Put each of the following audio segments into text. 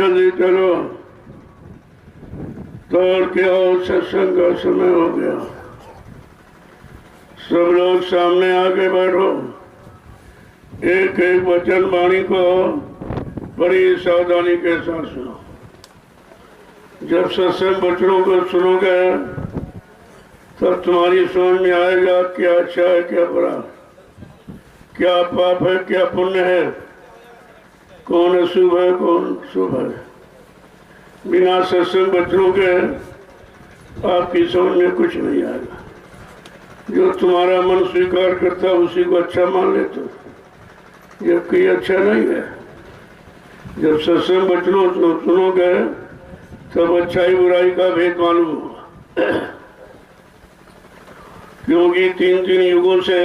जल्दी चलो, दौड़ के आओ, सत्संग का समय हो गया। सब लोग सामने आके बैठो। एक एक वचन वाणी को बड़ी सावधानी के साथ सुनो। जब सत्संग वचनों को सुनोगे तब तुम्हारी समझ में आएगा क्या अच्छा है क्या बुरा, क्या पाप है क्या पुण्य है, कौन अशुभ है कौन शुभ है। बिना सत्संग वचनों के आपकी समझ में कुछ नहीं आएगा। जो तुम्हारा मन स्वीकार करता है उसी को अच्छा मान लेते, जबकि अच्छा नहीं है। जब सत्संग वचनों सुनोगे तब अच्छाई बुराई का भेद मालूम होगा। क्योंकि तीन तीन युगों से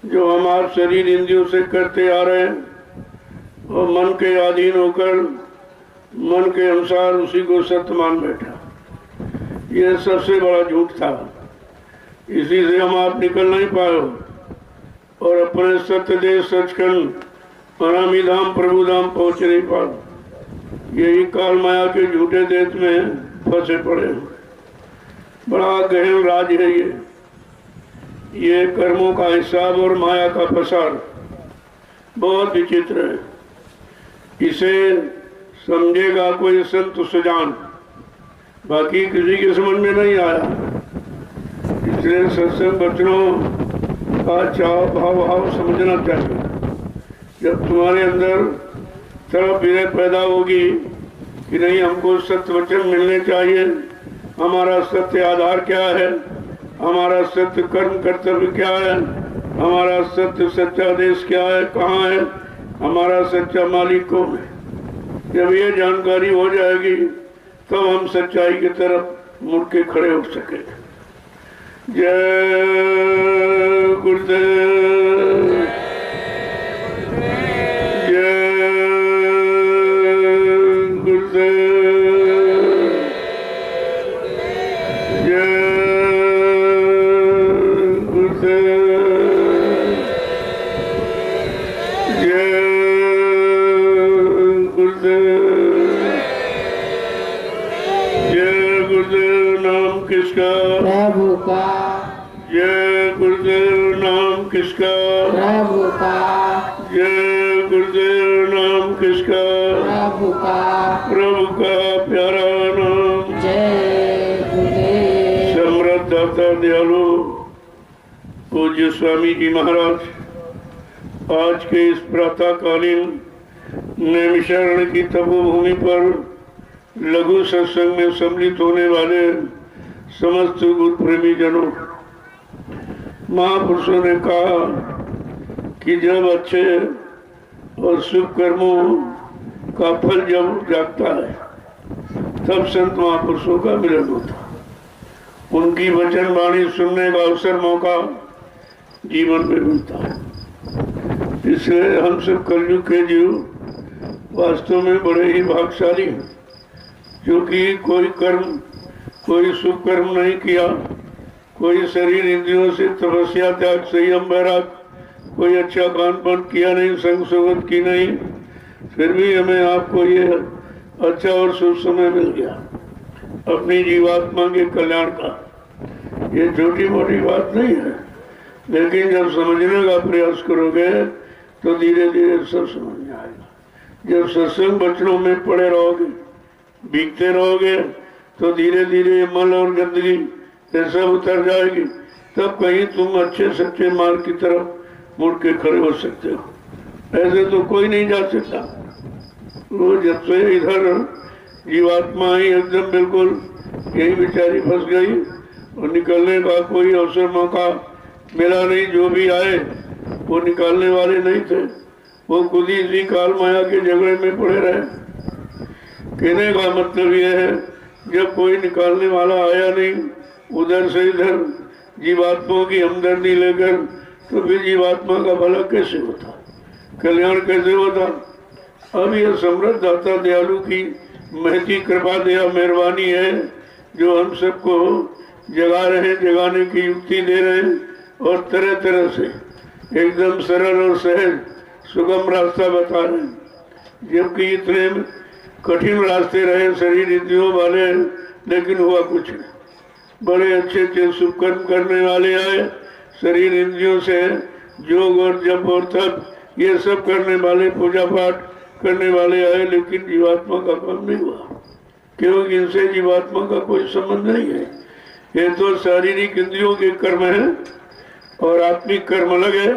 जो हम आप शरीर इंद्रियों से करते आ रहे हैं और मन के अधीन होकर मन के अनुसार उसी को सत्य मान बैठा, यह सबसे बड़ा झूठ था। इसी से हम आप निकल नहीं पाए और अपने सत्य देश सचखंड अनामी धाम प्रभु धाम पहुंच नहीं पाए। यही काल माया के झूठे देश में फंसे पड़े हैं। बड़ा गहन राज है ये कर्मों का हिसाब और माया का प्रसार बहुत विचित्र है। इसे समझेगा कोई संत सुजान, बाकी किसी की समझ में नहीं आया। इसलिए सत्संग वचनों का चाव भाव समझना चाहिए। जब तुम्हारे अंदर तरफ विनय पैदा होगी कि नहीं, हमको सत्य वचन मिलने चाहिए, हमारा सत्य आधार क्या है, हमारा सत्य कर्म कर्तव्य क्या है, हमारा सत्य सच्चा देश क्या है, कहाँ है, हमारा सच्चा मालिक कौन है। जब ये जानकारी हो जाएगी तब हम सच्चाई की तरफ मुड़ के खड़े हो सके। जय गुरुदेव, जय गुरुदेव, जय प्रभु का। जय गुरुदेव नाम किसका, प्रभु का। जय गुरुदेव नाम किसका, प्रभु का। प्रभु का प्यारा नाम। जय गुरुदेव। समृद्ध दाता दयालु पूज्य स्वामी जी महाराज, आज के इस प्रातःकालीन नैमिषारण्य की तपोभूमि पर लघु सत्संग में सम्मिलित होने वाले समस्त गुरु प्रेमी जनों, महापुरुषों ने कहा कि जब अच्छे और शुभ कर्मों का फल जब जागता है तब संत महापुरुषों का मिलन होता। उनकी वचन वाणी सुनने का अवसर मौका जीवन में मिलता है। इसलिए हम सब कलयुग के जीव वास्तव में बड़े ही भाग्यशाली हैं, क्योंकि कोई शुभ कर्म नहीं किया, कोई शरीर इंद्रियों से तपस्या त्याग संयम वैराग, कोई अच्छा खान पान किया नहीं, संग सोबत की नहीं, फिर भी हमें आपको ये अच्छा और शुभ समय मिल गया अपनी जीवात्मा के कल्याण का। ये छोटी मोटी बात नहीं है, लेकिन जब समझने का प्रयास करोगे तो धीरे धीरे सब समझ में आएगा। जब सत्संग वचनों में पड़े रहोगे, भीगते रहोगे, तो धीरे धीरे मल और गंदगी ये सब उतर जाएगी। तब कहीं तुम अच्छे सच्चे मार्ग की तरफ मुड़ के खड़े हो सकते हो। ऐसे तो कोई नहीं जा सकता। वो जब से इधर जीवात्मा ही एकदम बिल्कुल यही बेचारी फंस गई और निकलने का कोई अवसर मौका मिला नहीं। जो भी आए वो निकालने वाले नहीं थे, वो खुद ही इसी काल माया के झगड़े में पड़े रहे। कहने का मतलब यह है, जब कोई निकालने वाला आया नहीं, उधर से इधर जीवात्माओं की हमदर्दी लेकर, तो फिर जीवात्मा का भला कैसे होता, कल्याण कैसे होता। अब यह समृद्ध दाता दयालु की महती कृपा दया मेहरबानी है जो हम सबको जगा रहे हैं, जगाने की युक्ति दे रहे हैं और तरह तरह से एकदम सरल और सहज सुगम रास्ता बता रहे हैं। जबकि इतने कठिन रास्ते रहे शरीर इंद्रियों वाले, लेकिन हुआ कुछ नहीं। बड़े अच्छे अच्छे शुभ कर्म करने वाले आए, शरीर इंद्रियों से योग और जप और तप ये सब करने वाले, पूजा पाठ करने वाले आए, लेकिन जीवात्मा का काम नहीं हुआ, क्योंकि इनसे जीवात्मा का कोई संबंध नहीं है। ये तो शारीरिक इंद्रियों के कर्म है और आत्मिक कर्म अलग है।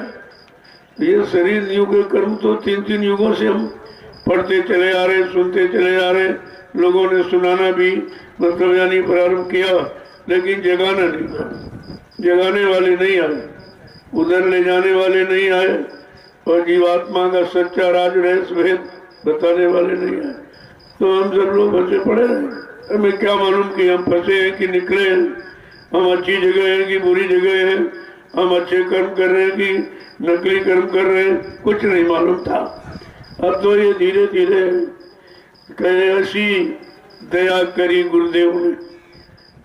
ये शरीर इंद्रियों के कर्म तो 3-3 युगों से हम पढ़ते चले आ रहे, सुनते चले आ रहे, लोगों ने सुनाना भी मतलब यानी प्रारंभ किया, लेकिन जगाना नहीं था, जगाने वाले नहीं आए, उधर ले जाने वाले नहीं आए, और जीवात्मा का सच्चा राज रहस्य भेद बताने वाले नहीं आए। तो हम सब लोग फंसे पड़े रहे। हमें क्या मालूम कि हम फंसे हैं कि निकले हैं, हम अच्छी जगह हैं कि बुरी जगह हैं, हम अच्छे कर्म कर रहे हैं कि नकली कर्म कर रहे हैं, कुछ नहीं मालूम था। अब तो ये धीरे धीरे कहे ऐसी दया करी गुरुदेव ने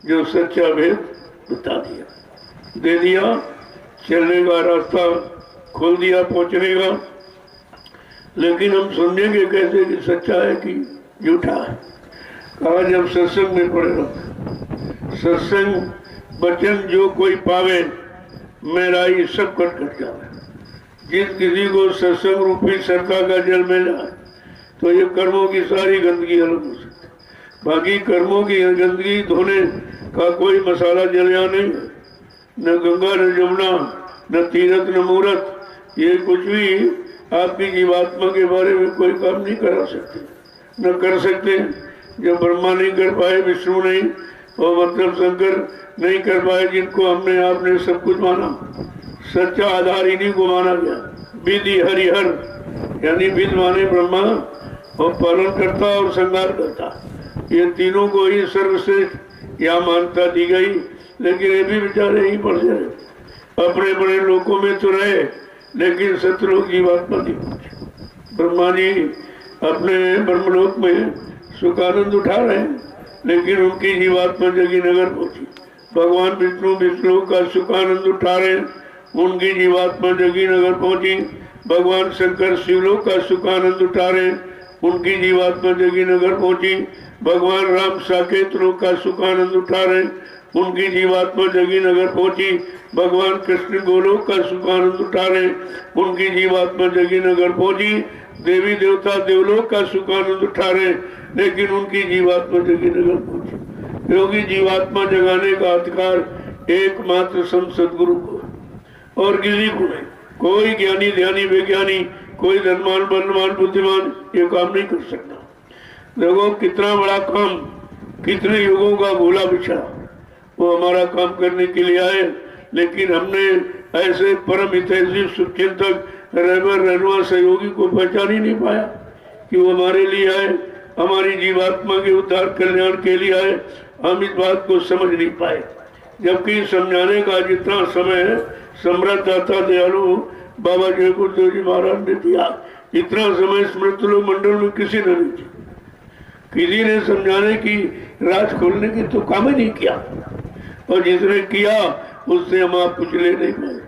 जो सच्चा भेद बता दिया, दे दिया, चलने का रास्ता खोल दिया पहुंचने का। लेकिन हम समझेंगे कैसे कि सच्चा है कि झूठा है। कहा जब सत्संग में पड़े रहो, सत्संग वचन जो कोई पावे मेरा ये सब कट जाए। जिस किसी को सत्संग रूपी सरका का जल मिल जाए तो ये कर्मों की सारी गंदगी अलग हो सकती है। बाकी कर्मों की गंदगी धोने का कोई मसाला जल यहाँ नहीं है, न गंगा न जमुना न तीरथ न मूरत, ये कुछ भी आपकी जीवात्मा के बारे में कोई काम नहीं करा सकते, न कर सकते। जब ब्रह्मा नहीं कर पाए, विष्णु नहीं, और मतलब शंकर नहीं कर पाए, जिनको हमने आपने सब कुछ माना, सच्चा आधार इन्हीं को माना गया। विधि हरिहर, यानी विध माने ब्रह्मा और पालन करता और संहार करता, ये तीनों को ही सर्वश्रेष्ठ या मान्यता दी गई। लेकिन ये भी बेचारे यहीं पड़ जाए, अपने बड़े लोकों में तो रहे, लेकिन सतलोक जीवात्मा नहीं पहुंचे। ब्रह्मा जी अपने ब्रह्मलोक में सुखानंद उठा रहे हैं, लेकिन उनकी जीवात्मा जगी नगर पहुंची। भगवान विष्णु विष्णु का सुखानंद उठा रहे हैं, उनकी जीवात्मा जगी नगर पहुंची। भगवान शंकर शिवलोक का सुखानंद उठा रहे हैं, उनकी जीवात्मा जगी नगर पहुंची। भगवान राम साकेत लोक का सुखानंद उठा रहे हैं, उनकी जीवात्मा जगी नगर पहुंची। भगवान कृष्ण गोलोक का सुखानंद उठा रहे, उनकी जीवात्मा जगी नगर पहुंची। देवी देवता देवलोक का सुखानंद उठा रहे, लेकिन उनकी जीवात्मा जगी नगर पहुंची। क्योंकि जीवात्मा जगाने का अधिकार एकमात्र संत सदगुरु को और किसी को नहीं। कोई ज्ञानी ध्यानी वैज्ञानी, कोई धनवान बलवान बुद्धिमान ये काम नहीं कर सकता। देखो कितना बड़ा काम, कितने युगों का भूला बिछड़ा वो हमारा काम करने के लिए आए, लेकिन हमने ऐसे परम हितैषी शुभचिंतक रहबर रहनुमा सहयोगी को पहचान ही नहीं पाया कि वो हमारे लिए आए, हमारी जीवात्मा के उद्धार कल्याण के लिए आए। हम इस बात को समझ नहीं पाए, जबकि समझाने का जितना समय है सम्राट दाता दयालु बाबा जय गुरुदेव जी महाराज ने दिया, इतना समय स्मृत लोक मंडल में किसी ने नहीं दिया। किसी ने समझाने की, राज खोलने की तो काम ही नहीं किया, और जिसने किया उससे हम आप कुछ ले नहीं पाए,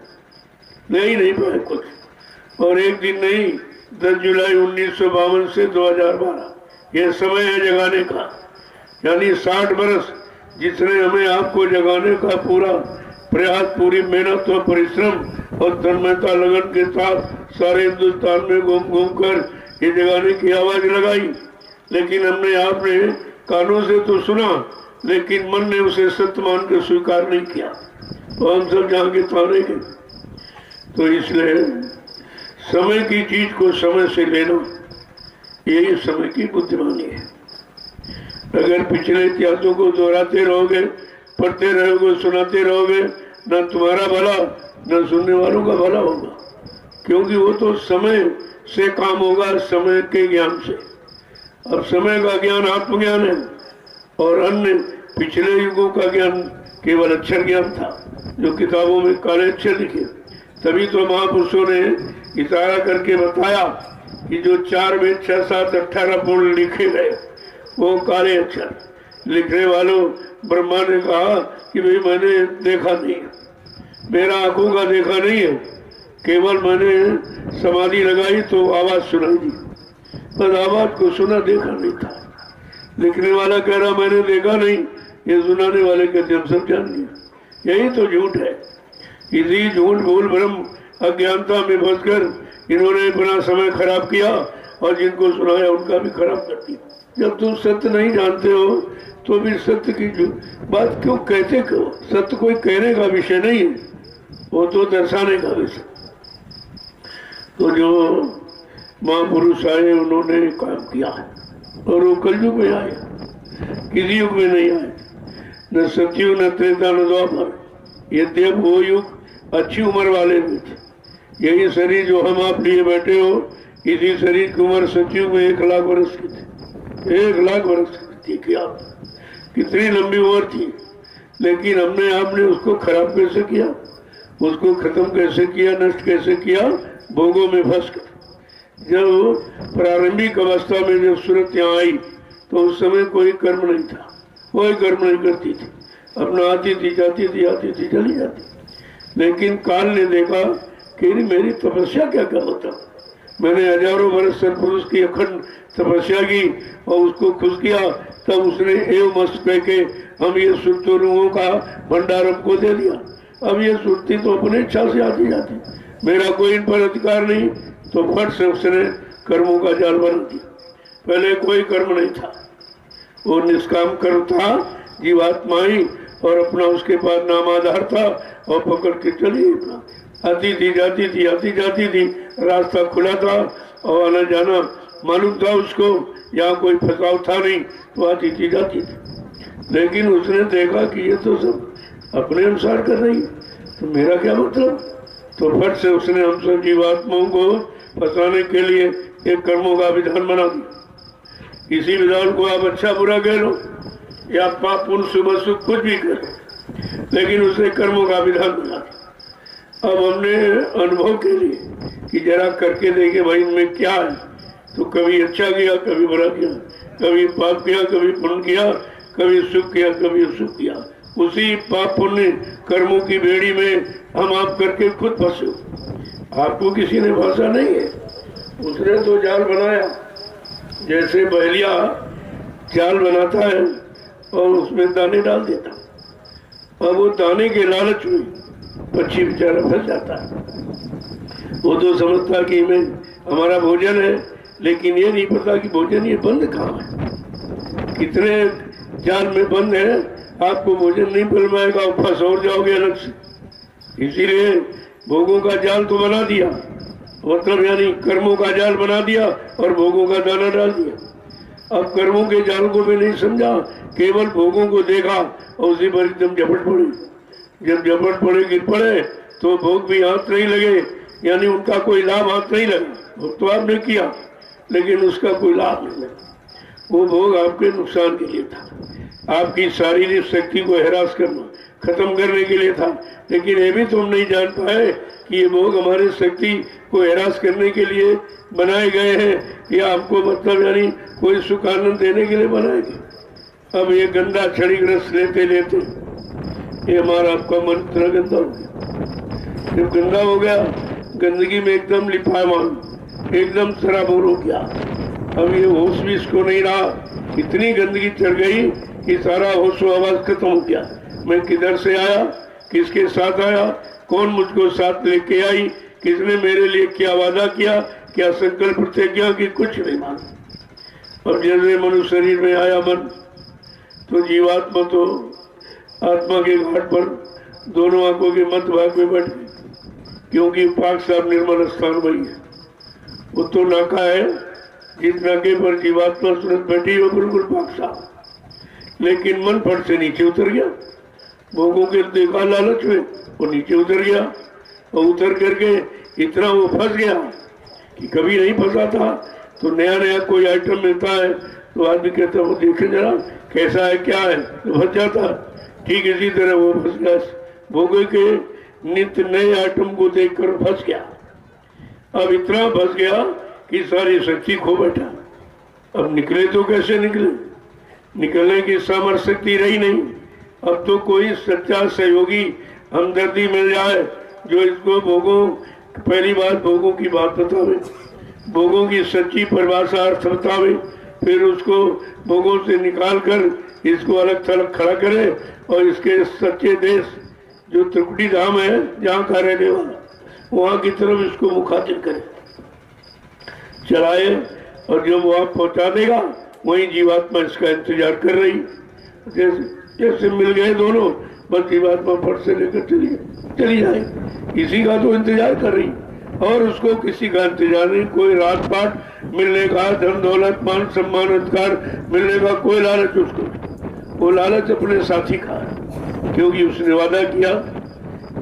नहीं पाए कुछ। और एक दिन नहीं, 10 जुलाई 1952 से 2012 यह समय है जगाने का, यानी 60 बरस जिसने हमें आपको जगाने का पूरा प्रयास, पूरी मेहनत और परिश्रम और तन्मयता लगन के साथ सारे हिंदुस्तान में घूम घूम कर ये जगाने की आवाज लगाई। लेकिन हमने आपने कानों से तो सुना, लेकिन मन ने उसे सत्य मान कर स्वीकार नहीं किया, तो हम सब जहाँ के तारे गए। तो इसलिए समय की चीज को समय से लेना, यही समय की बुद्धिमानी है। अगर पिछले इतिहासों को दोहराते रहोगे, पढ़ते रहोगे, सुनाते रहोगे, न तुम्हारा भला न सुनने वालों का भला होगा, क्योंकि वो तो समय से काम होगा, समय के ज्ञान से। अब समय का ज्ञान आत्मज्ञान है, और अन्य पिछले युगों का ज्ञान केवल अक्षर ज्ञान था, जो किताबों में काले अक्षर लिखे। तभी तो महापुरुषों ने इशारा करके बताया कि जो 4 वेद 6 7 18 पूर्ण लिखे गए वो काले अक्षर। लिखने वालों ब्रह्मा ने कहा कि भाई मैंने देखा नहीं, मेरा आंखों का देखा नहीं है, केवल मैंने समाधि लगाई तो आवाज सुनाई दी, बस आवाज को सुना, देखा नहीं था। लिखने वाला कह रहा मैंने देखा नहीं, ये सुनाने वाले कहते हम सब जान लिया। यही तो झूठ है। इसी झूठ भूल भ्रम अज्ञानता में फंसकर इन्होंने अपना समय खराब किया और जिनको सुनाया उनका भी खराब कर दिया। जब तुम सत्य नहीं जानते हो तो भी सत्य की बात क्यों कहते क्यों? सत्य कोई कहने का विषय नहीं है, वो तो दर्शाने का विषय। तो जो महापुरुष आए उन्होंने काम किया और वो कलयुग में आए, किसी युग में नहीं आए, न सतयुग न त्रेता न द्वापर। यद्यप वो युग अच्छी उम्र वाले भी थे। यही शरीर जो हम आप लिए बैठे हो, इसी शरीर की उम्र सतयुग में 1 लाख वर्ष की थी। 1 लाख वर्ष की थी। क्या कितनी लंबी उम्र थी, लेकिन आपने उसको खराब कैसे किया, उसको खत्म कैसे किया, नष्ट कैसे किया? भोगों में फंस कर। जब प्रारंभिक अवस्था में जब सूरत यहाँ आई तो उस समय कोई कर्म नहीं था, कोई कर्म नहीं करती थी, अपना आती थी जाती थी, आती थी चली जाती। लेकिन काल ने देखा कि मेरी तपस्या क्या क्या होता। मैंने हजारों वर्ष सत्पुरुष की अखंड तपस्या की और उसको खुश किया, तब उसने एव मस्त कह के हम ये सुरतों का भंडार हमको दे दिया। अब ये सुरती तो अपनी इच्छा से आती जाती, मेरा कोई इन पर अधिकार नहीं। तो फट से उसने कर्मों का जाल बना दिया। पहले कोई कर्म नहीं था, वो निष्काम कर्म था, जीवात्मा ही, और अपना उसके पास नाम आधार था और पकड़ के चली आती थी जाती थी, आती जाती थी। रास्ता खुला था और आना जाना मालूम था उसको, यहाँ कोई फंसाव था नहीं, तो आती थी जाती थी। लेकिन उसने देखा कि ये तो सब अपने अनुसार कर रही है, तो मेरा क्या मतलब? तो फट से उसने हम सब जीवात्माओं को फंसाने के लिए एक कर्मों का विधान बना दिया। इसी विधान को आप अच्छा बुरा कह लो या पाप पुण्य सुबह सुख कुछ भी करो, लेकिन उसने कर्मों का विधान बना दिया। अब हमने अनुभव के लिए कि जरा करके देखे भाई इनमें क्या है, तो कभी अच्छा किया, कभी बुरा किया, कभी पाप किया, कभी पुण्य किया, कभी सुख किया, कभी असुख किया। उसी पाप पुण्य कर्मों की बेड़ी में हम आप करके खुद फंसे। आपको किसी ने फंसा नहीं है, उसने तो जाल बनाया। जैसे बहलिया जाल बनाता है और उसमें दाने डाल देता, और वो दाने के लालच में पक्षी बेचारा फंस जाता है। वो तो समझता कि मैं हमारा भोजन है, लेकिन ये नहीं पता कि भोजन ये बंद कहाँ है, कितने जाल में बंद है, आपको भोजन नहीं मिल पाएगा, फंस और जाओगे अलग से। इसीलिए भोगों का जाल तो बना दिया, मतलब यानी कर्मों का जाल बना दिया और भोगों का दाना डाल दिया। अब कर्मों के जाल को भी नहीं समझा, केवल भोगों को देखा और उसी पर एकदम झपट पड़ी। जब झपट पड़े गिर पड़े तो भोग भी हाथ नहीं लगे, यानी उनका कोई लाभ हाथ नहीं लगा। भोग तो आपने किया लेकिन उसका कोई लाभ नहीं लगा। वो भोग आपके नुकसान के लिए था, आपकी शारीरिक शक्ति को हैरास करना, खत्म करने के लिए था। लेकिन ये भी तुम नहीं जान पाए कि ये भोग हमारी शक्ति को हैरास करने के लिए बनाए गए हैं, या हमको मतलब यानी कोई सुख आनंद देने के लिए बनाए गए। अब ये गंदा क्षणिक रस लेते लेते ये हमारा आपका मन इतना गंदा हो गया। जब गंदा हो गया, गंदगी में एकदम लिपायमान, एकदम सराबोर हो गया। अब ये होश भी इसको नहीं रहा, इतनी गंदगी चढ़ गई कि सारा होश आवाज खत्म हो गया। मैं किधर से आया, किसके साथ आया, कौन मुझको साथ लेके आई, किसने मेरे लिए क्या वादा किया, क्या संकल्प प्रतिज्ञा की, कुछ नहीं मालूम। अब जैसे मनुष्य शरीर में आया मन, तो जीवात्मा तो आत्मा के घाट पर दोनों आंखों के मध्य भाग में बैठ गई, क्योंकि पाक साफ निर्मल स्थान वही है। वो तो नाका है, जिस नाके पर जीवात्मा सुरत बैठी हो बिल्कुल पाक साफ, लेकिन मन फट से नीचे उतर गया। भोगों के देखा लालच में वो नीचे उतर गया, और उतर करके इतना वो फंस गया कि कभी नहीं फंसा था। तो नया नया कोई आइटम मिलता है तो आदमी कहता है वो देखे जरा कैसा है क्या है, तो फंस जाता। ठीक इसी तरह वो फंस गया, भोगों के नित्य नए आइटम को देखकर फंस गया। अब इतना फंस गया कि सारी शक्ति खो बैठा। अब निकले तो कैसे निकले, निकलने की सामर्थ्य शक्ति रही नहीं। अब तो कोई सच्चा सहयोगी हमदर्दी मिल जाए जो इसको भोगों, पहली बात भोगों की बात बतावे, भोगों की सच्ची परिभाषा अर्थ बतावे, फिर उसको भोगों से निकाल कर इसको अलग थलग खड़ा करे और इसके सच्चे देश जो त्रिकुटी धाम है जहाँ का रहने वाला वहाँ की तरफ इसको मुखातिब करे, चलाए, और जब वहाँ पहुँचा देगा वहीं जीवात्मा इसका इंतजार कर रही। जैसे मिल गए दोनों, बस जीवात्मा फट से लेकर चली जाए, इसी का तो इंतजार कर रही। और उसको किसी का इंतजार नहीं, कोई रात पाट मिलने का, धन दौलत मान सम्मान अधिकार मिलने का कोई लालच उसको। वो लालच अपने साथी का, क्योंकि उसने वादा किया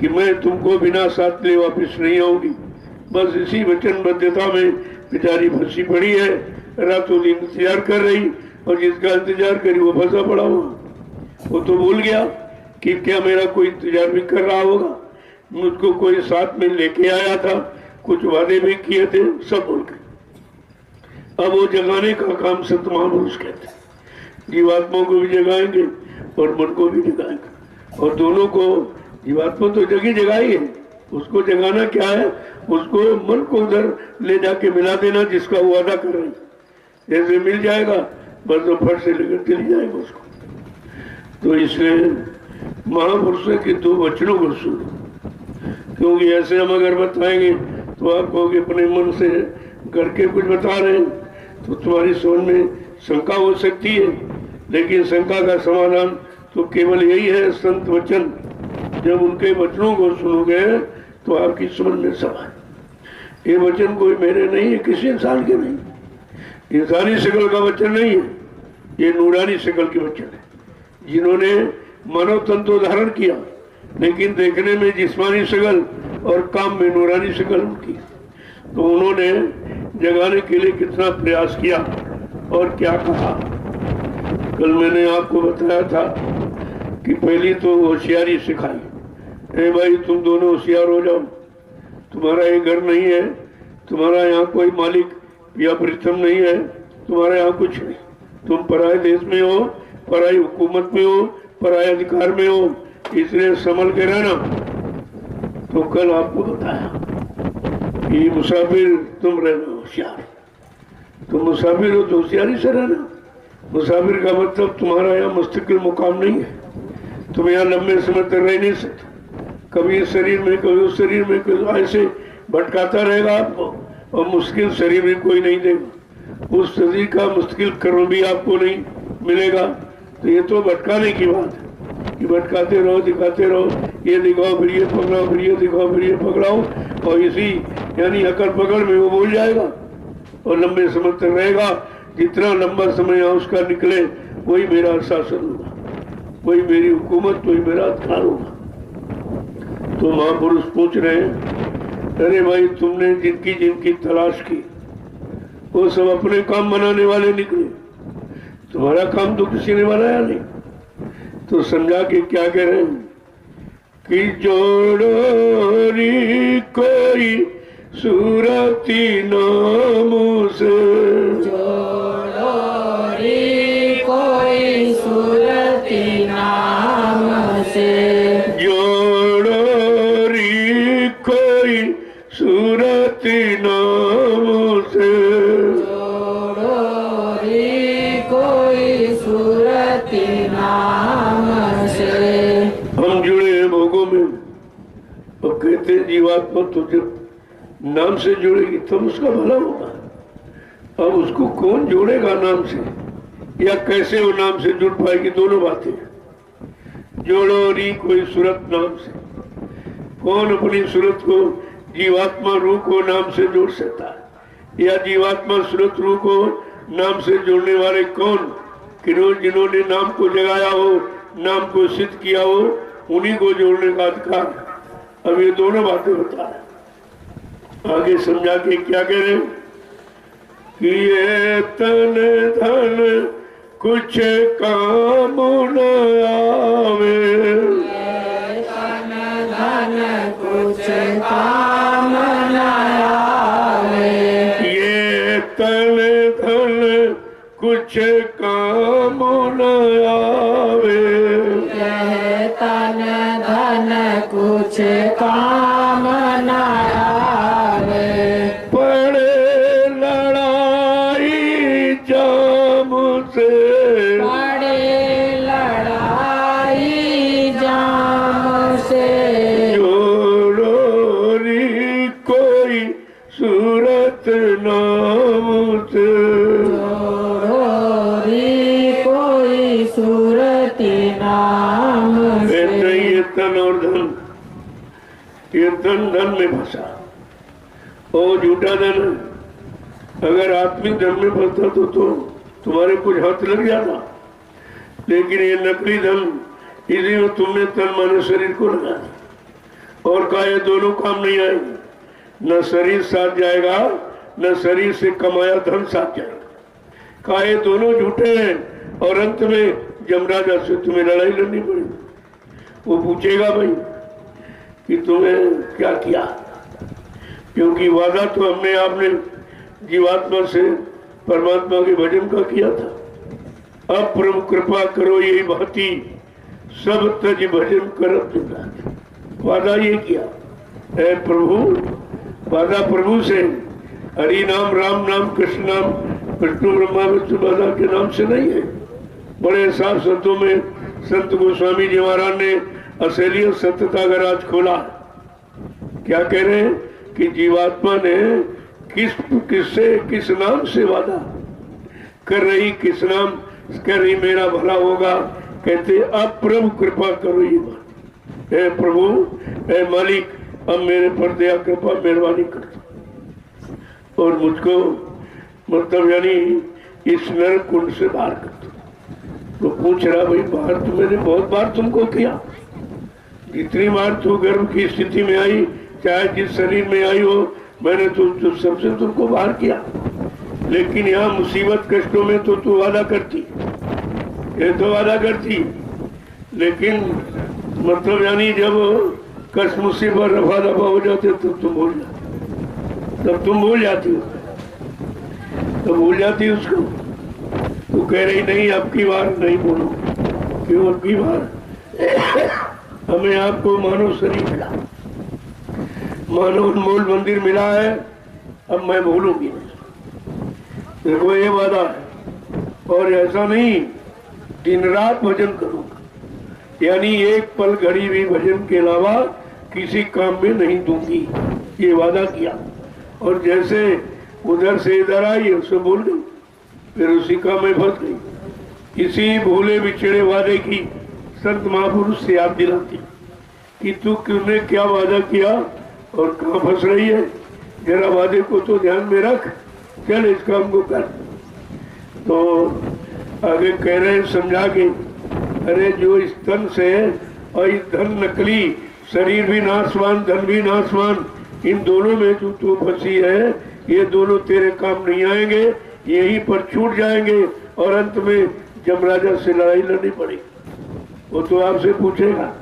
कि मैं तुमको बिना साथ ले वापिस नहीं आऊंगी। बस इसी वचनबद्धता में बेचारी फंसी पड़ी है, रातों दिन इंतजार कर रही, और जिसका इंतजार करी वो फंसा पड़ा हुआ। वो तो भूल गया कि क्या मेरा कोई इंतजार भी कर रहा होगा, मुझको कोई साथ में लेके आया था, कुछ वादे भी किए थे, सब भूल गए। अब वो जगाने का काम संत महापुरुष कहते हैं। जीवात्मा को भी जगाएंगे और मन को भी जगाएंगे, और दोनों को, जीवात्मा तो जगी जगाई है, उसको जगाना क्या है, उसको मन को उधर ले जाके मिला देना जिसका वो वादा कर रही। जैसे मिल जाएगा बस वो फट से लेकर चली जाएगा उसको। तो इसलिए महापुरुषों के दो वचनों को सुनो, क्योंकि ऐसे हम अगर बताएंगे तो आप कहोगे अपने मन से करके कुछ बता रहे हैं, तो तुम्हारी समझ में शंका हो सकती है, लेकिन शंका का समाधान तो केवल यही है, संत वचन। जब उनके वचनों को सुनोगे तो आपकी समझ में सब आए। ये वचन कोई मेरे नहीं है, किसी इंसान के नहीं, इंसानी शक्ल का वचन नहीं है, ये नूरानी शक्ल के वचन है, जिन्होंने मानव तन तो धारण किया, लेकिन देखने में जिस्मानी शक्ल और काम में नूरानी शक्ल उनकी। तो उन्होंने जगाने के लिए कितना प्रयास किया और क्या कहा। कल मैंने आपको बताया था कि पहली तो होशियारी सिखाई, ए भाई तुम दोनों होशियार हो जाओ, तुम्हारा ये घर नहीं है, तुम्हारा यहाँ कोई मालिक या प्रीतम नहीं है, तुम्हारा यहाँ कुछ नहीं, तुम पराये देश में हो, पराई हुकूमत में हो, पराये अधिकार में हो, इसलिए संभल के रहना। तो कल आपको बताया कि मुसाफिर तुम रहना होशियार, तुम मुसाफिर हो तो होशियारी से रहना। मुसाफिर का मतलब तुम्हारा यहाँ मुस्तकिल मुकाम नहीं है, तुम यहाँ लंबे समय तक रह नहीं सकते, कभी इस शरीर में कभी उस शरीर में, कभी ऐसे भटकाता रहेगा आपको, और मुश्किल शरीर में कोई नहीं देगा, उस शरीर का मुश्किल कर्म भी आपको नहीं मिलेगा। तो ये तो भटकाने की बात है कि भटकाते रहो, दिखाते रहो, ये दिखाओ फिर ये पकड़ाओ, फिर ये दिखाओ फिर ये पकड़ाओ, और इसी यानी अकड़ पकड़ में वो भूल जाएगा और लंबे समय तक रहेगा। जितना लंबा समय यहाँ उसका निकले वही मेरा शासन होगा, वही मेरी हुकूमत, वही मेरा अधिकार होगा। तो महापुरुष पूछ रहे हैं, अरे भाई तुमने जिनकी जिनकी तलाश की वो सब अपने काम बनाने वाले निकले, तुम्हारा काम तो किसी ने बनाया नहीं। तो समझा के क्या कह रहे हैं कि जोड़ो री कोई सूरती नाम से, जोड़ो रे कोई सूरती नाम से, जोड़ो री कोई सूरती नाम से, जोड़ो रे कोई सूरती नाम से। हम जुड़े हैं भोगों में, और कहते हैं जीवात्मा तो जब नाम से जुड़ेगी तब उसका भला होगा। अब उसको कौन जोड़ेगा नाम से, या कैसे वो नाम से जुड़ पाएगी, दोनों बातें। जोड़ो री कोई सूरत नाम से, कौन अपनी सूरत को जीवात्मा रूह को नाम से जोड़ सकता है, या जीवात्मा सूरत रूह को नाम से जोड़ने वाले कौन, जिन्होंने नाम को जगाया हो, नाम को सिद्ध किया हो, उन्हीं को जोड़ने का अधिकार। अब ये दोनों बातें बता रहे, आगे समझा के क्या कह रहे कि ये तन धन कुछ काम न आवे, ये तन धन कुछ काम न आवे, ये तन धन कुछ काम न आवे, ये तन धन कुछ काम न आवे, पड़े लड़ाई जान से पड़े लड़ाई जाम से जोड़ो री कोई सूरत नाम से जोड़ोरी कोई सूरती नाम से ये तन और धन, ये धन में फंसा और झूठा धन। अगर आत्मिक धन में फंसता तो तुम्हारे कुछ हाथ लग जाता, लेकिन ये नकली धन, इसी में तुमने तन माने शरीर को लगा दिया और कहा ये दोनों काम नहीं आएंगे, न शरीर साथ जाएगा न शरीर से कमाया धन साथ जाएगा। कहा ये दोनों झूठे हैं और अंत में यमराजा से तुम्हें लड़ाई लड़नी पड़ेगी। वो पूछेगा भाई कि तुम्हें क्या किया, क्योंकि वादा तो हमने आपने जीवात्मा से परमात्मा के भजन का किया था। अब प्रभु कृपा करो यही भांति सब तज भजन करब जुटा। वादा ये किया है प्रभु, वादा प्रभु से हरि नाम राम नाम कृष्ण नाम विष्णु ब्रह्मा विष्णु बाधा के नाम से नहीं है। बड़े साफ संतों में संत गोस्वामी जी महाराज ने असलियत सत्यता का राज खोला। क्या कह रहे हैं कि जीवात्मा ने किस नाम से वादा कर रही, किस नाम कर रही मेरा भला होगा। कहते अब प्रभु कृपा करो ये बात, हे प्रभु हे मालिक अब मेरे पर दया कृपा मेहरबानी कर दो और मुझको मतलब यानी इस नरक कुंड से बाहर कर दो। तो पूछ रहा भाई बाहर तो मैंने बहुत बार तुमको किया, जितनी बार तू गर्भ की स्थिति में आई, चाहे जिस शरीर में आई हो, मैंने तो सबसे तुमको बाहर किया, लेकिन यहाँ मुसीबत कष्टों में तो तू वादा करती, ये तो वादा करती, लेकिन मतलब यानी जब कष्ट मुसीबत रफा दफा हो जाते तब तुम भूल जाती, तब तुम भूल जाती हो, तो भूल जाती उसको। तो कह रही नहीं अब की बार नहीं बोलो, क्यों अब की बार हमें आपको मानव शरीर मिला, मानव अनमोल मंदिर मिला है, अब मैं भूलूंगी नहीं। देखो ये वादा है और ऐसा नहीं दिन रात भजन करूंगा, यानी एक पल घड़ी भी भजन के अलावा किसी काम में नहीं दूंगी, ये वादा किया। और जैसे उधर से इधर आई उससे भूल गई, फिर उसी का मैं फंस गई। इसी भूले बिछड़े वादे की संत महापुरुष से याद दिलाती कि तू तुमने क्या वादा किया और कहाँ फंस रही है, जरा वादे को तो ध्यान में रख, चल इस काम को कर। तो आगे कह रहे समझा के, अरे जो इस तन से और इस धन नकली, शरीर भी नाशवान धन भी नाशवान, इन दोनों में जो तू फंसी है, ये दोनों तेरे काम नहीं आएंगे, यहीं पर छूट जाएंगे और अंत में यमराजा से लड़ाई लड़नी पड़ेगी। वो तो आपसे पूछेगा,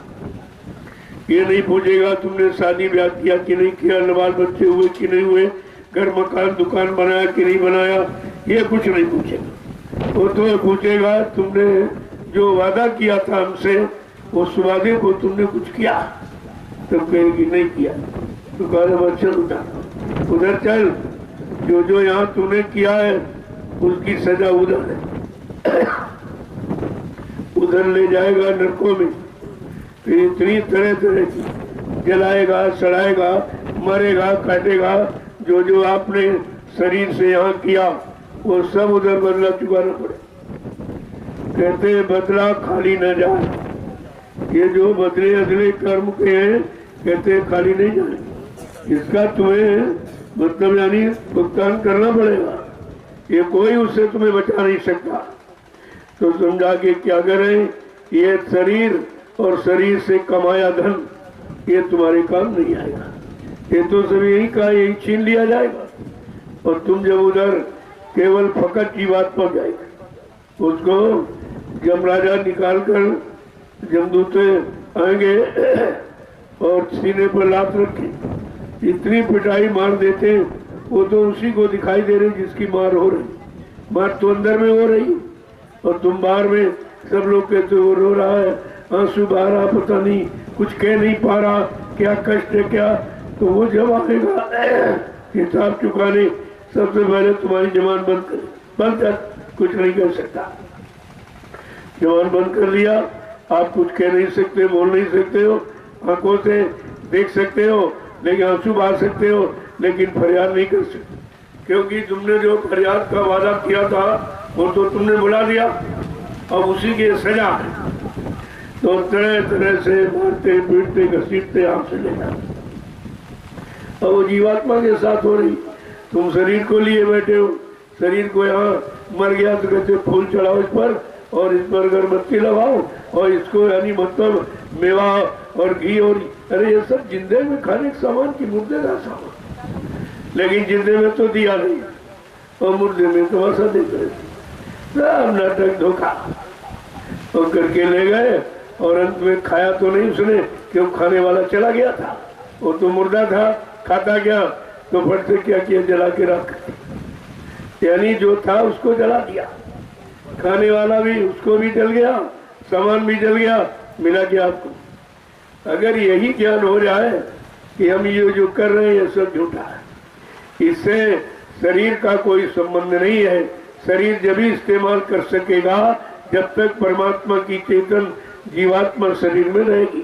ये नहीं पूछेगा तुमने शादी ब्याह किया कि नहीं किया, बाल बच्चे हुए कि नहीं हुए, घर मकान दुकान बनाया कि नहीं बनाया, ये कुछ नहीं पूछेगा। वो तो पूछेगा तुमने जो वादा किया था हमसे, उस वादे को तुमने कुछ किया, तो कहेगी नहीं किया। तो कहा चल उधर चल, जो यहाँ तूने किया है उसकी सजा उधर है, उधर ले जाएगा नरकों में, फिर इतनी तरह तरह की जलाएगा, सड़ाएगा, मरेगा, काटेगा। जो आपने शरीर से यहाँ किया वो सब उधर बदला चुकाना पड़े। कहते बदला खाली न जाए, ये जो बदले अदले कर्म के हैं कहते खाली नहीं जाए, इसका तुम्हें मतलब यानी भुगतान करना पड़ेगा, ये कोई उससे तुम्हें बचा नहीं सकता। तो समझा के क्या करें, ये शरीर और शरीर से कमाया धन ये तुम्हारे काम नहीं आएगा, ये तो सब यही का यही छीन लिया जाएगा और तुम जब उधर केवल फकत की बात पर जाएगा, उसको यमराजा निकाल कर जमदूते आएंगे और सीने पर लात रखे, इतनी पिटाई मार देते, वो तो उसी को दिखाई दे रही जिसकी मार हो रही, मार तो अंदर में हो रही और तुम बाहर में सब लोग कहते वो रो रहा है, आंसू बहा रहा, पता नहीं कुछ कह नहीं पा रहा, क्या कष्ट है क्या। तो वो जब आएगा हिसाब चुकाने, सबसे पहले तुम्हारी जबान बंद कर, बंद कर, कुछ नहीं कर सकता। जबान बंद कर लिया, आप कुछ कह नहीं सकते, बोल नहीं सकते हो, आंखों से देख सकते हो लेकिन आंसू बहा सकते हो, लेकिन फरियाद नहीं कर सकते, क्योंकि तुमने जो फरियाद का वादा किया था वो तो तुमने बुला दिया, अब उसी की सजा है। तो तरह तरह से मारते पीटते घसीटते आपसे लेना, अब वो जीवात्मा के साथ हो रही। तुम शरीर को लिए बैठे हो, शरीर को यहाँ मर गया तो कहते फूल चढ़ाओ इस पर और इस पर अगरबत्ती लगाओ और इसको यानी मतलब मेवा और घी और अरे ये सब जिंदे में खाने के सामान की मुर्दे का सामान, लेकिन जिंदे में तो दिया नहीं और मुर्दे में तो ऐसा देते सब नाटक धोखा और करके ले गए। और अंत में खाया तो नहीं उसने, क्यों खाने वाला चला गया था, वो तो मुर्दा था, खाता गया तो फट से क्या किया, जला के रख, यानी जो था उसको जला दिया, खाने वाला भी उसको भी जल गया, सामान भी जल गया, मिला क्या आपको। अगर यही ज्ञान हो जाए कि हम ये जो कर रहे हैं ये सब झूठा है, इससे शरीर का कोई संबंध नहीं है, शरीर जब भी इस्तेमाल कर सकेगा जब तक परमात्मा की चेतन जीवात्मा शरीर में रहेगी,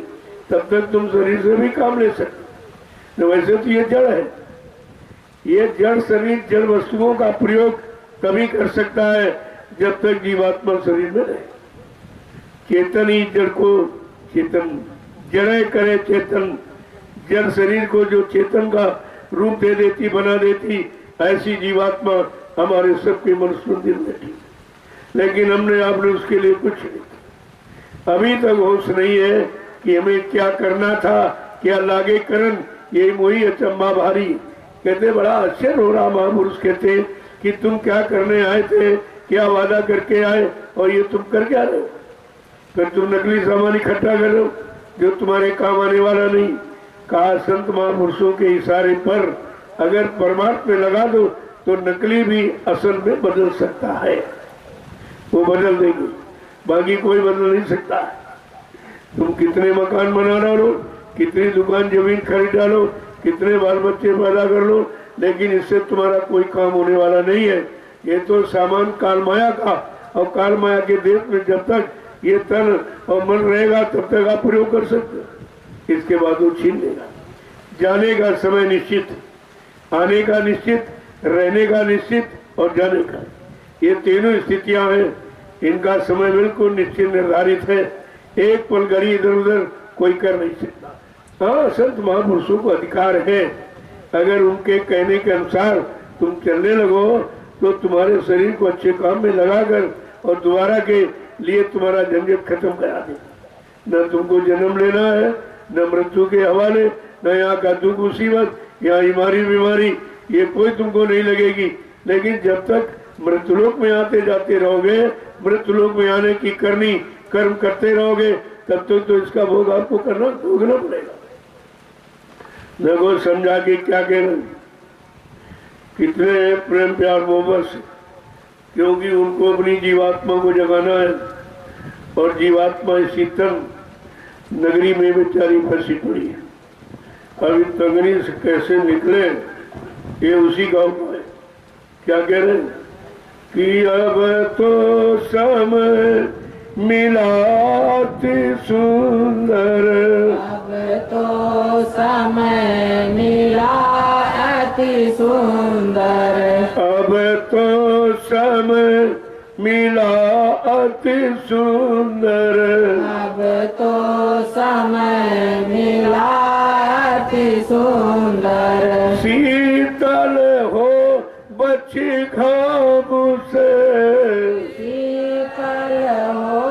तब तक तुम शरीर से भी काम ले सकते। तो वैसे तो ये जड़ है, ये जड़ शरीर जड़ वस्तुओं का प्रयोग तभी कर सकता है जब तक जीवात्मा शरीर में रहे। चेतन ही जड़ को चेतन, जड़े करे चेतन, जड़ शरीर को जो चेतन का रूप दे देती, बना देती, ऐसी जीवात्मा हमारे सबके मनुष्य मंदिर में थी, लेकिन हमने आपने उसके लिए कुछ नहीं, अभी तक होश नहीं है कि हमें क्या करना था, क्या लागे करन, ये मोही अचंबा भारी। कहते बड़ा आश्चर्य हो रहा, महापुरुष कहते कि तुम क्या करने आए थे, क्या वादा करके आए और ये तुम कर क्या रहे हो, फिर तुम नकली सामान इकट्ठा कर रहे हो जो तुम्हारे काम आने वाला नहीं। कहा संत महापुरुषों के इशारे पर अगर परमार्थ में लगा दो तो नकली भी असल में बदल सकता है, वो बदल देंगे, बाकी कोई बदल नहीं सकता। तुम कितने मकान बना डालो, कितनी दुकान जमीन खरीद डालो, कितने बाल बच्चे पैदा कर लो, लेकिन इससे तुम्हारा कोई काम होने वाला नहीं है। ये तो सामान काल माया का, और काल माया के देश में जब तक ये तन और मन रहेगा तब तक आप प्रयोग कर सकते हो, इसके बाद वो छीन लेगा। जाने का समय निश्चित, आने का निश्चित, रहने का निश्चित और जाने का, ये तीनों स्थितियां हैं, इनका समय बिल्कुल निश्चित निर्धारित है, एक पल घड़ी इधर उधर कोई कर नहीं सकता। हाँ, संत महापुरुषों को अधिकार है, अगर उनके कहने के अनुसार तुम चलने लगो तो तुम्हारे शरीर को अच्छे काम में लगाकर और दोबारा के लिए तुम्हारा झंझट खत्म करा दे। न तुमको जन्म लेना है, न मृत्यु के हवाले, न यहाँ का दुख मुसीबत, यहाँ बीमारी ये कोई तुमको नहीं लगेगी। लेकिन जब तक मृत्युलोक में आते जाते रहोगे, मृत्युलोक में आने की कर्म करते रहोगे, तब तक तो इसका भोग आपको भोगना पड़ेगा। देखो समझा के क्या कह रहे, कितने प्रेम प्यार मोहब्बत से, क्योंकि उनको अपनी जीवात्मा को जगाना है, और जीवात्मा इसी तन नगरी में बेचारी फंसी पड़ी है। अभी तंगनी से कैसे निकले ये उसी गांव का है। क्या कह रहे हैं कि अब तो समय मिला अति सुंदर, अब तो समय मिला अति सुंदर, अब तो समय मिला अति सुंदर, अब तो समय मिला अति सुंदर, शीतल हो बची घाम से, शीतल हो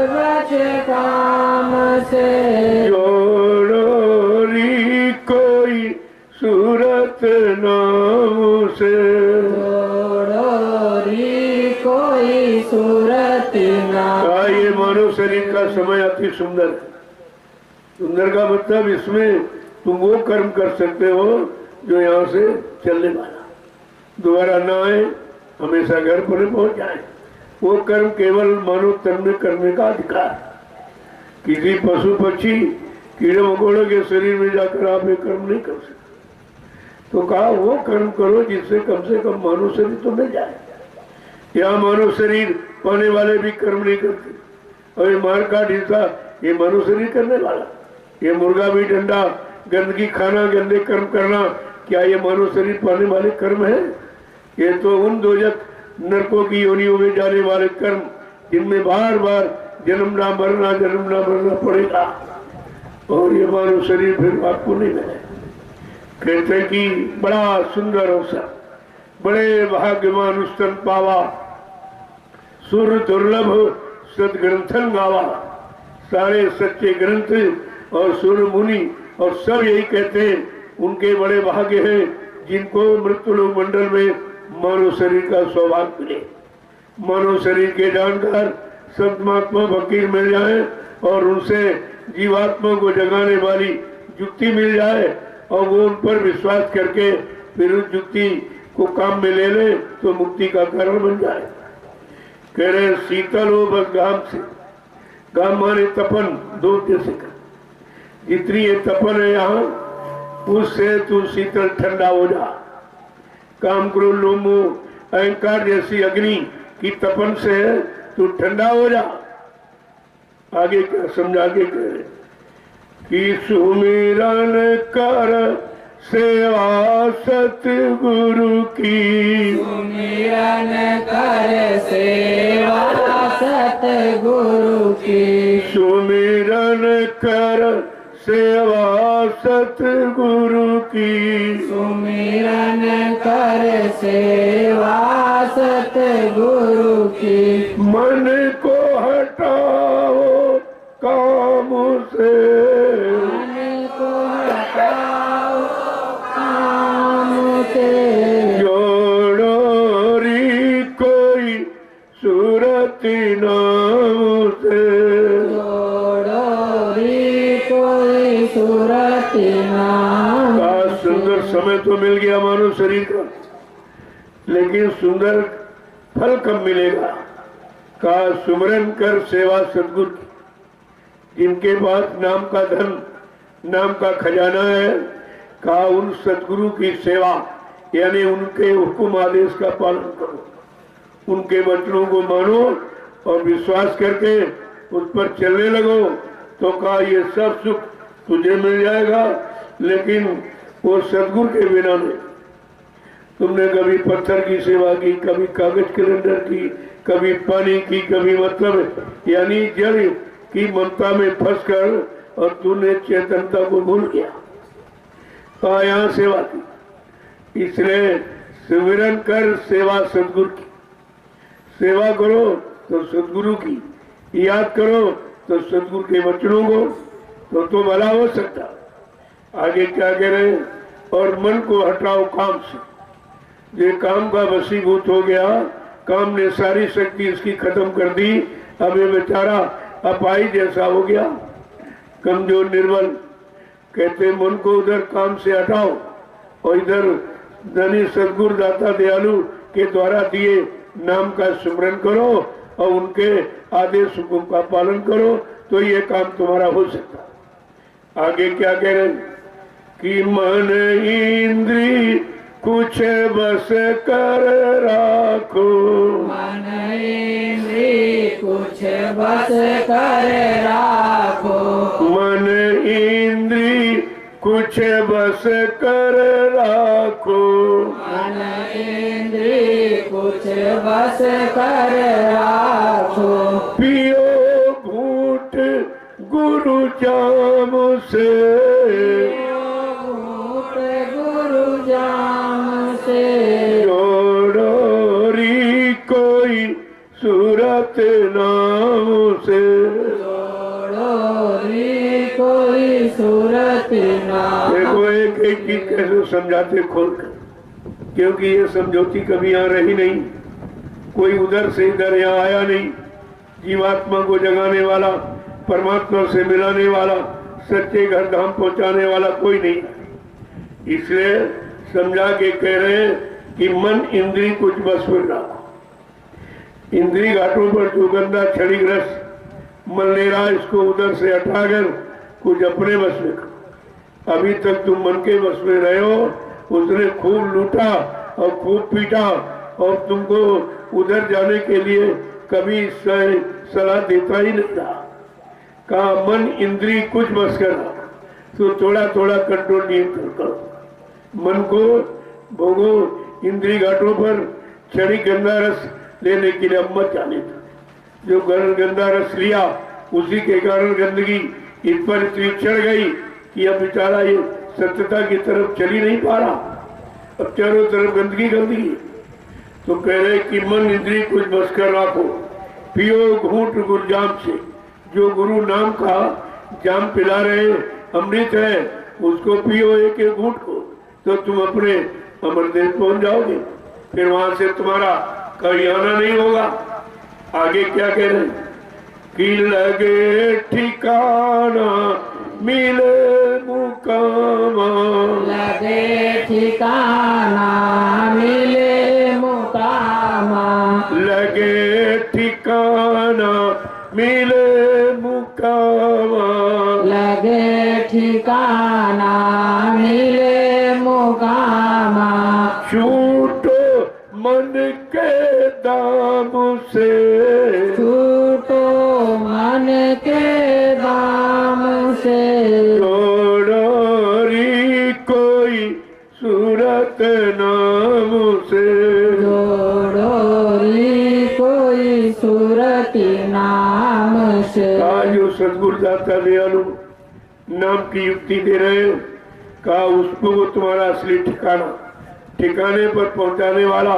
बचे काम से, जोड़ोरी कोई सूरत नाम से, जोड़ोरी कोई सूरत नाम। ये मानव शरीर का समय अति सुंदर है। सुंदर का मतलब इसमें तुम वो कर्म कर सकते हो जो यहाँ से चलने वाला दोबारा ना आए, हमेशा घर पर पहुंच जाए। वो कर्म केवल मानव तन में करने का अधिकार। किसी पशु पक्षी कीड़े मकोड़ों के शरीर में जाकर आप ये कर्म नहीं कर सकते, तो कहा वो कर्म करो जिससे कम से कम मानव शरीर तो मिल जाए। यहाँ मानव शरीर पाने वाले भी कर्म नहीं करते। और ये मार काट हिंसा ये मानव शरीर करने वाला, ये मुर्गा भी डंडा गंदगी खाना गंदे कर्म करना, क्या ये मानव शरीर पाने वाले कर्म है? ये तो उन दोजख नरकों की योनियों में जाने वाले कर्म जिनमें बार बार जन्मना मरना पड़ेगा। और ये मानव शरीर फिर आपको नहीं मिले। कहते कि बड़ा सुंदर अवसर, बड़े भाग्यवान स्तन पावा, सुर दुर्लभ सदग्रंथन गावा। सारे सच्चे ग्रंथ और सुर मुनि और सब यही कहते हैं उनके बड़े भाग्य हैं जिनको मृत्युलोक मंडल में मानव शरीर का सौभाग्य मिले। मानव शरीर के जानकार संत महात्मा फकीर मिल जाए और उनसे जीवात्मा को जगाने वाली युक्ति मिल जाए और वो उन पर विश्वास करके फिर उस युक्ति को काम में ले ले तो मुक्ति का कारण बन जाए। कह रहे शीतल हो बस गाम से, गाम माने तपन, दो जैसे जितनी ये तपन है यहाँ उससे तू शीतल ठंडा हो जा। काम क्रोध लोभ मोह अहंकार जैसी अग्नि की तपन से तू ठंडा हो जा। आगे क्या समझा के कह रहे कि सुमिरन कर सेवा सतगुरु की, सुमिरन कर सेवा सतगुरु की, सुमिरन कर सेवा सतगुरु की, सुमिरन कर सेवा सतगुरु की। मन को हटाओ काम से, मन को हटाओ काम से, जोड़ो री कोई सूरत नाम से, जोड़ो री कोई सूरत नाम। का सुंदर समय तो मिल गया मानव शरीर का, लेकिन सुंदर फल कब मिलेगा? का सुमरन कर सेवा सदगुरु की, जिनके पास नाम का धन नाम का खजाना है, का उन सदगुरु की सेवा यानी उनके हुक्म आदेश का पालन करो, उनके वचनों को मानो और विश्वास करके उस पर चलने लगो तो का ये सब सुख तुझे मिल जाएगा। लेकिन वो सदगुरु के बिना नहीं। तुमने कभी पत्थर की सेवा की, कभी कागज कैलेंडर की, कभी पानी की, कभी मतलब यानी जल की ममता में फंस कर और तूने चेतनता को भूल गया। तो यहाँ सेवा की, इसलिए सुमिरन कर सेवा सदगुरु की, सेवा करो तो सदगुरु की, याद करो तो सदगुरु के वचनों को तो भला हो सकता। आगे क्या कह रहे हैं? और मन को हटाओ काम से, ये काम का वशीभूत हो गया, काम ने सारी शक्ति इसकी खत्म कर दी। अब ये बेचारा अपाई जैसा हो गया, कमजोर निर्बल। कहते मन को उधर काम से हटाओ और इधर धनी सदगुरु दाता दयालु के द्वारा दिए नाम का स्मरण करो और उनके आदेश हुक्म का पालन करो तो ये काम तुम्हारा हो सकता। आगे क्या कह रहे कि मन इंद्री कुछ बस कर राखो, मन इंद्री कुछ बस कर राखो, मन इंद्री कुछ बस कर राखो, मन इंद्री कुछ बस कर राखो। पियो घूट गुरु जाम से, घूट गुरु जाम से, जोड़ो री कोई सूरत नाम से, जोड़ो री कोई सूरत नाम। देखो एक एक चीज कैसे समझाते खोलकर, क्योंकि ये समझौती कभी यहाँ रही नहीं, कोई उधर से इधर यहाँ आया नहीं। जीवात्मा को जगाने वाला, परमात्मा से मिलाने वाला, सच्चे घर धाम पहुंचाने वाला कोई नहीं। इसलिए समझा के कह रहे हैं कि मन इंद्री कुछ बस में रखो। इंद्री घाटों पर जो गंदा क्षणिग्रस्त मन ले रहा, इसको उधर से हटाकर कुछ अपने बस में करो। अभी तक तुम मन के बस में रहे हो, उसने खूब लूटा और खूब पीटा, और तुमको उधर जाने के लिए कभी सलाह देता ही नहीं था। कहा मन इंद्री कुछ बस करा तो थोड़ा थोड़ा कंट्रोल नियंत्रण करो। मन को भोगो, इंद्री घाटों पर क्षणिक गंदा रस लेने के लिए मत जाने दो। जो गंदा रस लिया उसी के कारण गंदगी इस पर इतनी चढ़ गई कि अब बेचारा ये सत्यता की तरफ चल ही नहीं पा रहा। अब चारों तरफ गंदगी गंदगी। तो कह रहे कि मन इंद्री कुछ बस कर रखो, पियो घूंट गुरु जाम से। जो गुरु नाम का जाम पिला रहे अमृत है उसको पियो एक एक घूंट को, तो तुम अपने अमर देश पहुंच जाओगे। फिर वहां से तुम्हारा कभी आना नहीं होगा। आगे क्या कह रहे हैं कि लगे ठिकाना मिले मुकामा, लगे ठिकाना मिले मुकामा, लगे ठिकाना मिले मुकामा, लगे ठिकाना मिले मुकामा, छूटो मन के दाम से, छूटो मन के दाम से, छोड़ो री कोई सूरत नाम से, जोड़ो री कोई सूरती नाम से। आज जो सदगुरु दाता दयालु नाम की युक्ति दे रहे हो, कहा उसको तुम्हारा असली ठिकाना, ठिकाने पर पहुंचाने वाला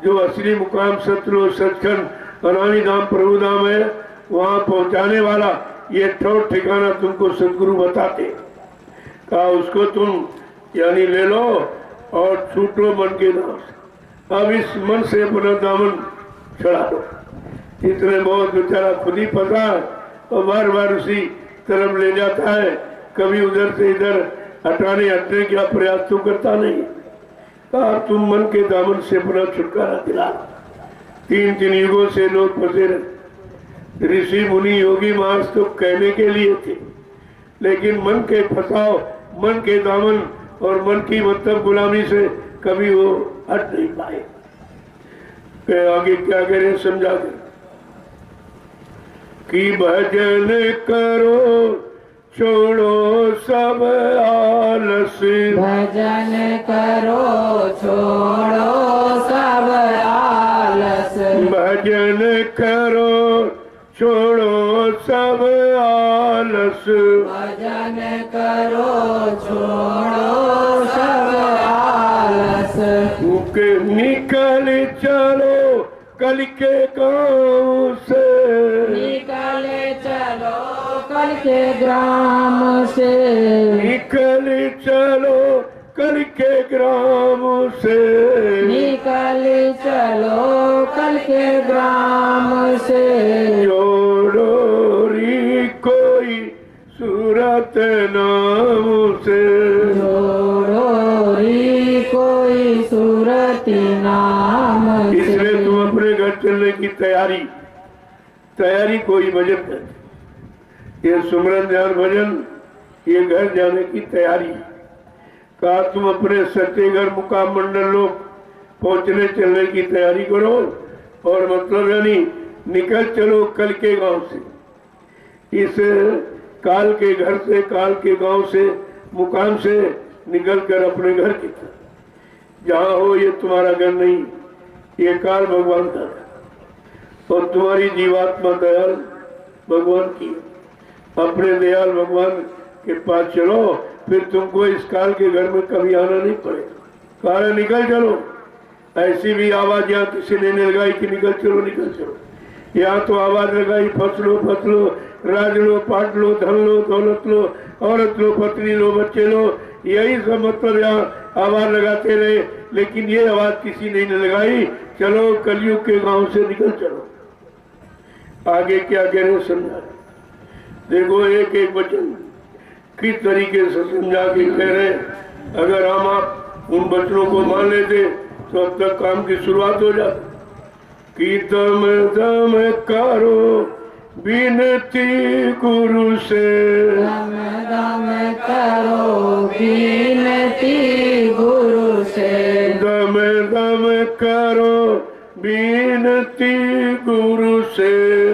जो असली मुकाम सतलो सचखंड अनामी धाम प्रभु धाम है, वहां पहुंचाने वाला ये ठोर ठिकाना तुमको सदगुरु बताते। कहा उसको तुम यानी ले लो और छूटो मन के दाम से। अब इस मन से अपना दामन छड़ा दो। इतने बहुत बेचारा खुद ही फंसा है और बार बार उसी तरफ ले जाता है, कभी उधर से इधर हटने का प्रयास तो करता नहीं। कहा तुम मन के दामन से अपना छुटकारा दिला। 3 युगों से लोग फंसे रहे। ऋषि मुनि योगी महाराज तो कहने के लिए थे, लेकिन मन के फंसाव, मन के दामन और मन की मतलब गुलामी से कभी वो हट नहीं पाए। आगे क्या करें समझा दे कि भजन करो छोड़ो सब आलस, भजन करो छोड़ो सब आलस, भजन करो छोड़ो सब आलस, भजन करो छोड़ो सब आलस, के निकल चलो कल के गाँव से, निकल चलो कल के ग्राम से, निकल चलो कल के ग्राम से, निकल चलो कल के ग्राम से, जोड़ो री कोई सूरत नाम से, जोड़ो री कोई सूरती नाम से। इसलिए तुम अपने घर चलने की तैयारी कोई भजन कर, ये सुमरन ध्यान भजन, ये घर जाने की तैयारी। कहा तुम अपने सच्चे घर मुकाम मंडल लोग पहुंचने चलने की तैयारी करो, और मतलब यानी निकल चलो कल के गांव से। इस काल के घर से, काल के गांव से, मुकाम से निकल कर अपने घर की तरफ। जहाँ हो ये तुम्हारा घर नहीं, ये काल भगवान का है और तुम्हारी जीवात्मा दयाल भगवान की। अपने दयाल भगवान के पास चलो, फिर तुमको इस काल के घर में कभी आना नहीं पड़ेगा। कहा निकल चलो। ऐसी भी आवाज यहाँ किसी ने नहीं लगाई कि निकल चलो निकल चलो। यहाँ तो आवाज लगाई फसलो फसलो, राज लो, पाट लो, धन लो, दौलत लो, औरत लो, पत्नी लो, बच्चे लो, यही सब मतलब यहाँ आवाज लगाते रहे, लेकिन ये आवाज किसी ने नहीं लगाई, चलो कलयुग के गांव से निकल चलो। आगे क्या कह रहे समझा। देखो एक एक वचन किस तरीके से समझा के कह रहे। अगर हम आप उन वचनों को मान लेते तो अब तक काम की शुरुआत हो जाती। कि दम दम करो विनती गुरु से, दम दम करो विनती गुरु से, दम दम करो बीनती गुरु से,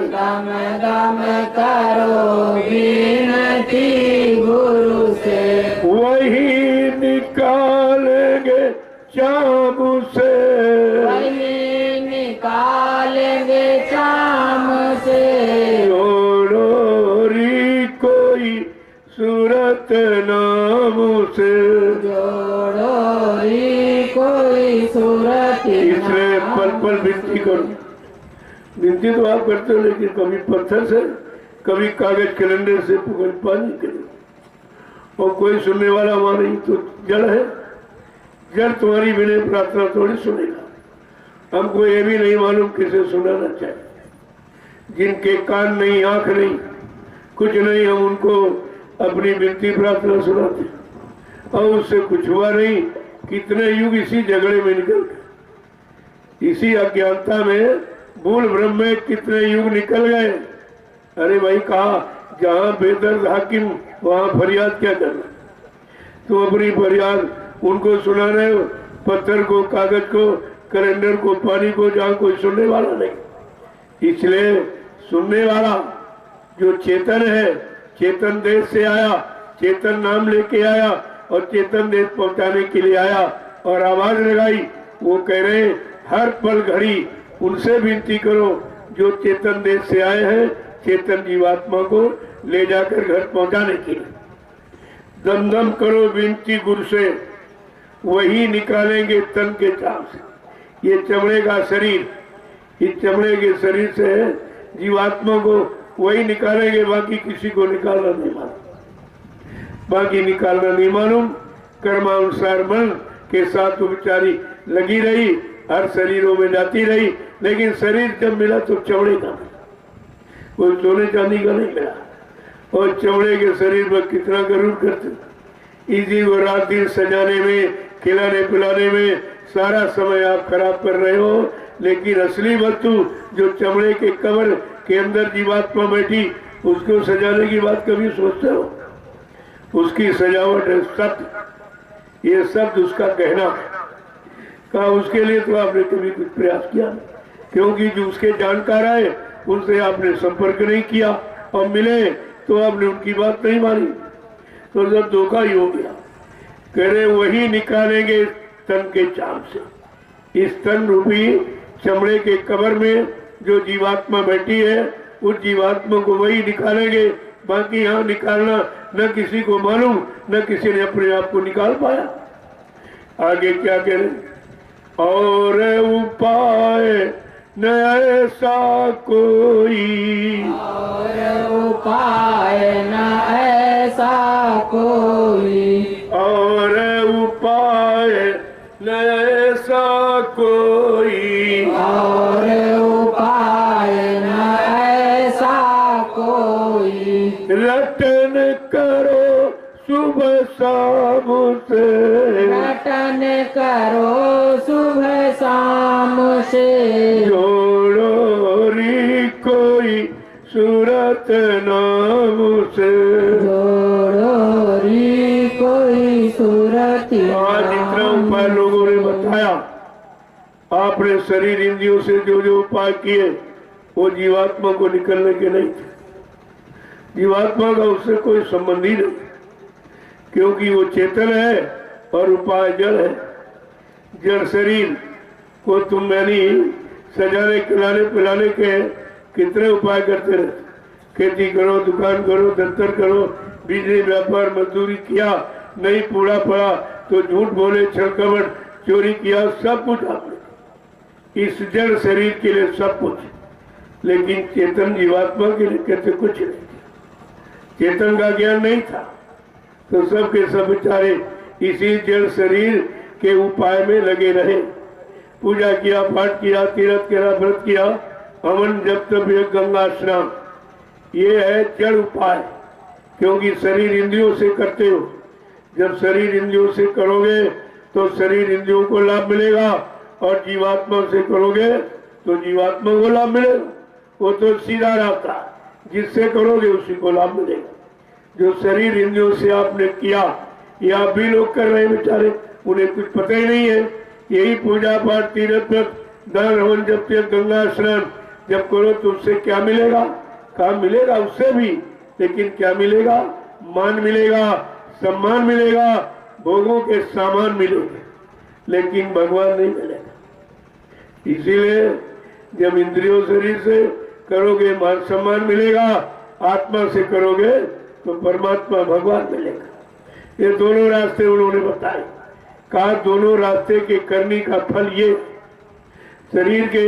दम दम करो विनती गुरु से, वही निकालेंगे चाबू से, वही निकालेंगे चाम से। जोड़ो री कोई सूरत नाम से, जोड़ो री कोई सूरत इसलिए पल पल विनती करो। विनती तो आप करते हो, लेकिन कभी पत्थर से, कभी कागज कैलेंडर से, कभी पानी के, और कोई सुनने वाला वहां नहीं तो जड़ है। जड़ तुम्हारी विनय प्रार्थना थोड़ी सुनेगा। हमको ये भी नहीं मालूम किसे सुनाना चाहिए। जिनके कान नहीं, आंख नहीं, कुछ नहीं, हम उनको अपनी विनती प्रार्थना सुनाते, और उससे कुछ हुआ नहीं। कितने युग इसी झगड़े में निकल गए, इसी अज्ञानता में, भूल भ्रम में कितने युग निकल गए। अरे भाई, कहा जहां बेदर्द हाकिम वहां फरियाद क्या करना। तुम अपनी फरियाद उनको सुना रहे हो, पत्थर को, कागज को, कैलेंडर को, पानी को, जहां कोई सुनने वाला नहीं। इसलिए सुनने वाला जो चेतन है, चेतन देश से आया, चेतन नाम लेके आया और चेतन देश पहुंचाने के लिए आया और आवाज लगाई। वो कह रहे हैं हर पल घड़ी उनसे विनती करो जो चेतन देश से आए हैं, चेतन जीवात्मा को ले जाकर घर पहुंचाने के लिए। दम दम करो विनती गुरु से, वही निकालेंगे तन के चाव से। ये चमड़े का शरीर, इस चमड़े के शरीर से जीवात्मा को वही निकालेंगे, बाकी किसी को निकालना नहीं मालूम। बाकी निकालना नहीं मालूम। कर्मानुसार मन के साथ वो बेचारी लगी रही, हर शरीरों में जाती रही, लेकिन शरीर जब मिला तो चमड़े का मिला, कोई सोने चांदी का नहीं मिला। और चमड़े के शरीर पर कितना गरूर करते। इसी को रात दिन सजाने में, खिलाने पिलाने में सारा समय आप खराब कर रहे हो, लेकिन असली वस्तु जो चमड़े के कवर के अंदर जीवात्मा बैठी, उसको सजाने की बात कभी सोचते हो? उसकी सजावट है सत्य, ये शब्द उसका कहना है। कहा उसके लिए तो आपने कभी कुछ प्रयास किया, क्योंकि जो उसके जानकार आए उनसे आपने संपर्क नहीं किया, और मिले तो आपने उनकी बात नहीं मानी, तो जब धोखा ही हो गया। कह रहे वही निकालेंगे तन के चाम से। इस तन रूपी चमड़े के कबर में जो जीवात्मा बैठी है, उस जीवात्मा को वही निकालेंगे। बाकी यहाँ निकालना न किसी को मालूम, न किसी ने अपने आप को निकाल पाया। आगे क्या कह रहे, और उपाय न ऐसा कोई, और उपाय न ऐसा कोई, और उपाय न ऐसा कोई, और उपाय न ऐसा कोई, रटन करो सुबह शाम से, रटन करो सुबह शाम से, जोड़ो री कोई सूरत नाम से। जोड़ो री कोई सूरत आज इतना उपाय लोगों ने बताया, आपने शरीर इंद्रियों से जो जो उपाय किए वो जीवात्मा को निकलने के नहीं थे। जीवात्मा का उससे कोई संबंध ही नहीं, क्योंकि वो चेतन है और उपाय जड़ है। जड़ शरीर को तुम मैंने सजाने, खिलाने, पिलाने के कितने उपाय करते रहे। खेती करो, दुकान करो, दफ्तर करो, बिजली, व्यापार, मजदूरी किया, नहीं पूरा पड़ा तो झूठ बोले, छलकपट, चोरी किया, सब कुछ आपने इस जड़ शरीर के लिए सब कुछ। लेकिन चेतन जीवात्मा के लिए कहते कुछ नहीं। चेतन का ज्ञान नहीं था तो सब के सब बेचारे इसी जड़ शरीर के उपाय में लगे रहे। पूजा किया, पाठ किया, तीर्थ किया, व्रत किया, हवन, जप, तप, गंगा स्नान, ये है जड़ उपाय। क्योंकि शरीर इंद्रियों से करते हो, जब शरीर इंद्रियों से करोगे तो शरीर इंद्रियों को लाभ मिलेगा, और जीवात्मा से करोगे तो जीवात्मा को लाभ मिलेगा। वो तो सीधा रास्ता, जिससे करोगे उसी को लाभ मिलेगा। जो शरीर इंद्रियों से आपने किया, ये आप भी लोग कर रहे हैं बेचारे, उन्हें कुछ पता ही नहीं है यही पूजा पाठ तीर्थ दान हवन जब तक गंगा स्नान जब करो तो उससे क्या मिलेगा? काम मिलेगा उससे भी, लेकिन क्या मिलेगा? मान मिलेगा, सम्मान मिलेगा, भोगों के सामान मिलेंगे, लेकिन भगवान नहीं मिलेगा। इसीलिए जब इंद्रियों शरीर से करोगे मान सम्मान मिलेगा, आत्मा से करोगे तो परमात्मा भगवान मिलेगा। ये दोनों रास्ते उन्होंने बताए। कहा दोनों रास्ते के करने का फल ये, शरीर के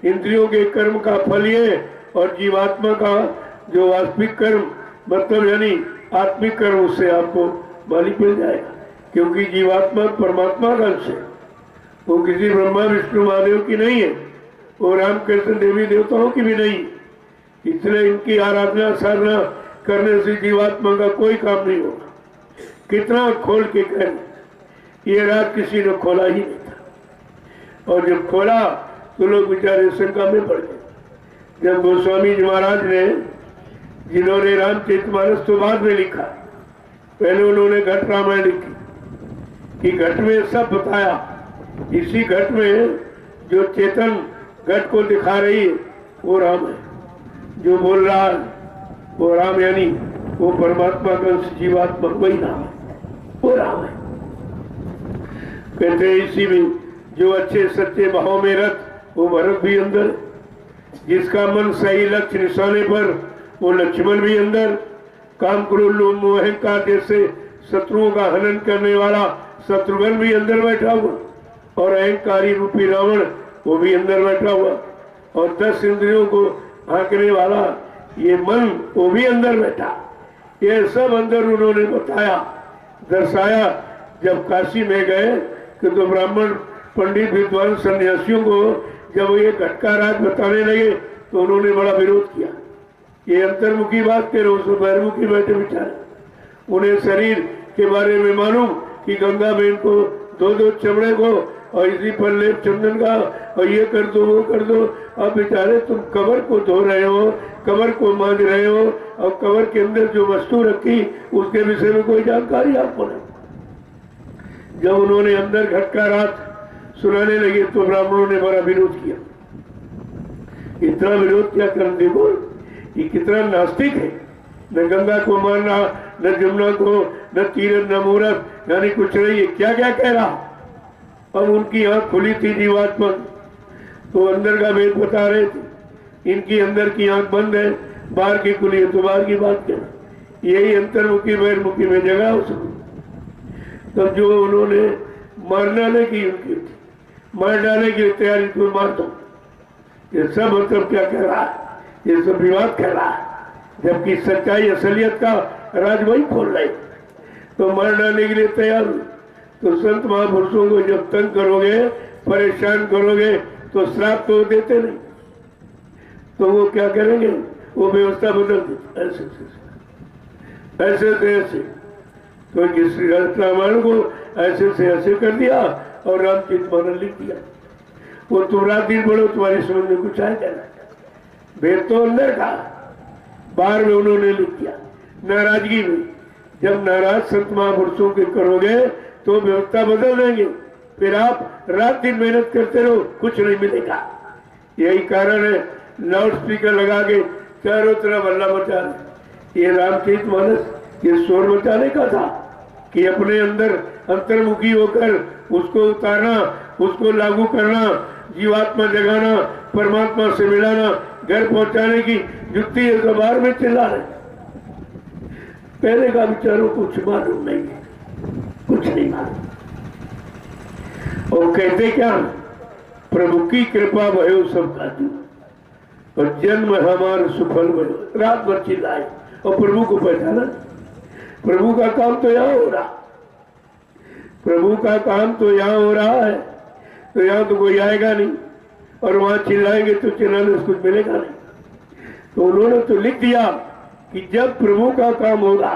इंद्रियों के कर्म का फल ये, और जीवात्मा का जो वास्तविक कर्म मतलब यानी आत्मिक कर्म, उससे आपको मालिक मिल जाएगा। क्योंकि जीवात्मा परमात्मा का अंश है, वो किसी ब्रह्मा विष्णु महादेव की नहीं है, वो रामकृष्ण देवी देवताओं की भी नहीं। इसलिए इनकी आराधना साधना करने से जीवात्मा का कोई काम नहीं होगा। कितना खोल के करें, ये रात किसी ने खोला ही नहीं था, और जब खोला तो लोग बेचारे शंका में पड़ गए। जब गोस्वामी जी महाराज ने, जिन्होंने रामचरितमानस तो बाद में लिखा, पहले उन्होंने घट रामायण लिखी कि घट में सब बताया। इसी घट में जो चेतन घट को दिखा रही है वो राम है, जो बोल रहा है वो राम, यानी वो परमात्मा का अंश जीवात्मा, वही नाम है, वो राम है। कहते हैं इसी में जो अच्छे सच्चे भाव में रत, वो भरत भी अंदर, जिसका मन सही लक्ष्य निशाने पर, वो लक्ष्मण भी अंदर, काम क्रोध लोभ मोह अहंकार जैसे शत्रुओं का हनन करने वाला शत्रुघ्न भी अंदर बैठा हुआ, और अहंकारी रूपी रावण वो भी अंदर बैठा हुआ, और 10 इंद्रियों को आंकने वाला ये मन वो भी अंदर बैठा। ये सब अंदर उन्होंने बताया, दर्शाया। जब काशी में गए कि तो ब्राह्मण पंडित विद्वान सन्यासियों को जब ये घट का राज बताने लगे तो उन्होंने बड़ा विरोध किया। ये अंतर्मुखी बात कह रहे, उसमें बहिर्मुखी बैठे बेचारे। उन्हें शरीर के बारे में मालूम कि गंगा बहन को 2-2 चमड़े को और इसी पर लेप चंदन का, और ये कर दो वो कर दो। अब बेचारे तुम कबर को धो रहे हो, कबर को मांज रहे हो, और कबर के अंदर जो वस्तु रखी उसके विषय में कोई जानकारी आपको नहीं। जब उन्होंने अंदर घट का रात सुनाने लगे तो ब्राह्मणों ने बड़ा विरोध किया। इतना विरोध किया कर देखो ये कितना नास्तिक है, न गंगा को मानना, न जमुना को, न तीरथ, न मूरत, यानी कुछ नहीं है। क्या क्या कह रहा। अब उनकी आंख खुली थी जीवात्मा, तो अंदर का भेद बता रहे थे। इनकी अंदर की आंख बंद है, बाहर की खुली है, तो बाहर की बात क्या। यही अंतर्मुखी बहिर्मुखी में जगह हो सकती। तब जो उन्होंने मार डालने की उनकी थी, मार डालने की तैयारी, को मार दो। ये सब मतलब क्या कह रहा है, ये सब विवाद कह रहा है, जबकि सच्चाई असलियत का राज वही खोल रहे, तो मार डालने के लिए तैयार। तो संत महापुरुषों को जब तंग करोगे, परेशान करोगे, तो श्राप तो देते नहीं, तो वो क्या करेंगे, वो व्यवस्था बदल देते ऐसे से ऐसे। तो जिस रामायण को ऐसे से ऐसे कर दिया और रामचरितमानस लिख दिया। वो तुम रात दिन पढ़ो, तुम्हारी समझ में कुछ आएगा ना। भेद तो अंदर था, बाहर में उन्होंने लिख दिया नाराजगी में। जब नाराज संत महापुरुषों के करोगे तो व्यवस्था बदल देंगे, फिर आप रात दिन मेहनत करते रहो, कुछ नहीं मिलेगा। यही कारण है लाउड स्पीकर लगा के चारों तरफ हल्ला मचा रहे। ये रामचरितमानस ये शोर मचाने का था कि अपने अंदर अंतर्मुखी होकर उसको उतारना, उसको लागू करना, जीवात्मा जगाना, परमात्मा से मिलाना, घर पहुंचाने की युक्ति है। तो बाहर में चिल्ला रहे, पहले का विचारों कुछ मालूम नहीं है, कुछ नहीं मालूम। और कहते क्या, प्रभु की कृपा भयो सब काजू, और जन्म हमारे सुफल भयो। रात भर चिल्लाए और प्रभु को पहचाना। प्रभु का काम तो यहाँ हो रहा, प्रभु का काम तो यहाँ हो रहा है, तो यहाँ तो कोई आएगा नहीं, और वहां चिल्लाएंगे तो चिल्लाने से कुछ मिलेगा नहीं। तो उन्होंने तो लिख दिया कि जब प्रभु का काम होगा,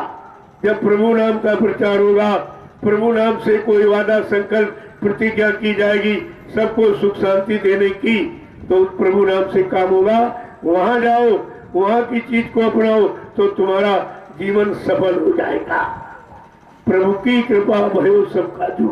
जब प्रभु नाम का प्रचार होगा, प्रभु नाम से कोई वादा संकल्प प्रतिज्ञा की जाएगी सबको सुख शांति देने की, तो प्रभु नाम से काम होगा। वहां जाओ, वहां की चीज को अपनाओ, तो तुम्हारा जीवन सफल हो जाएगा। प्रभु की कृपा भयो सब काजू,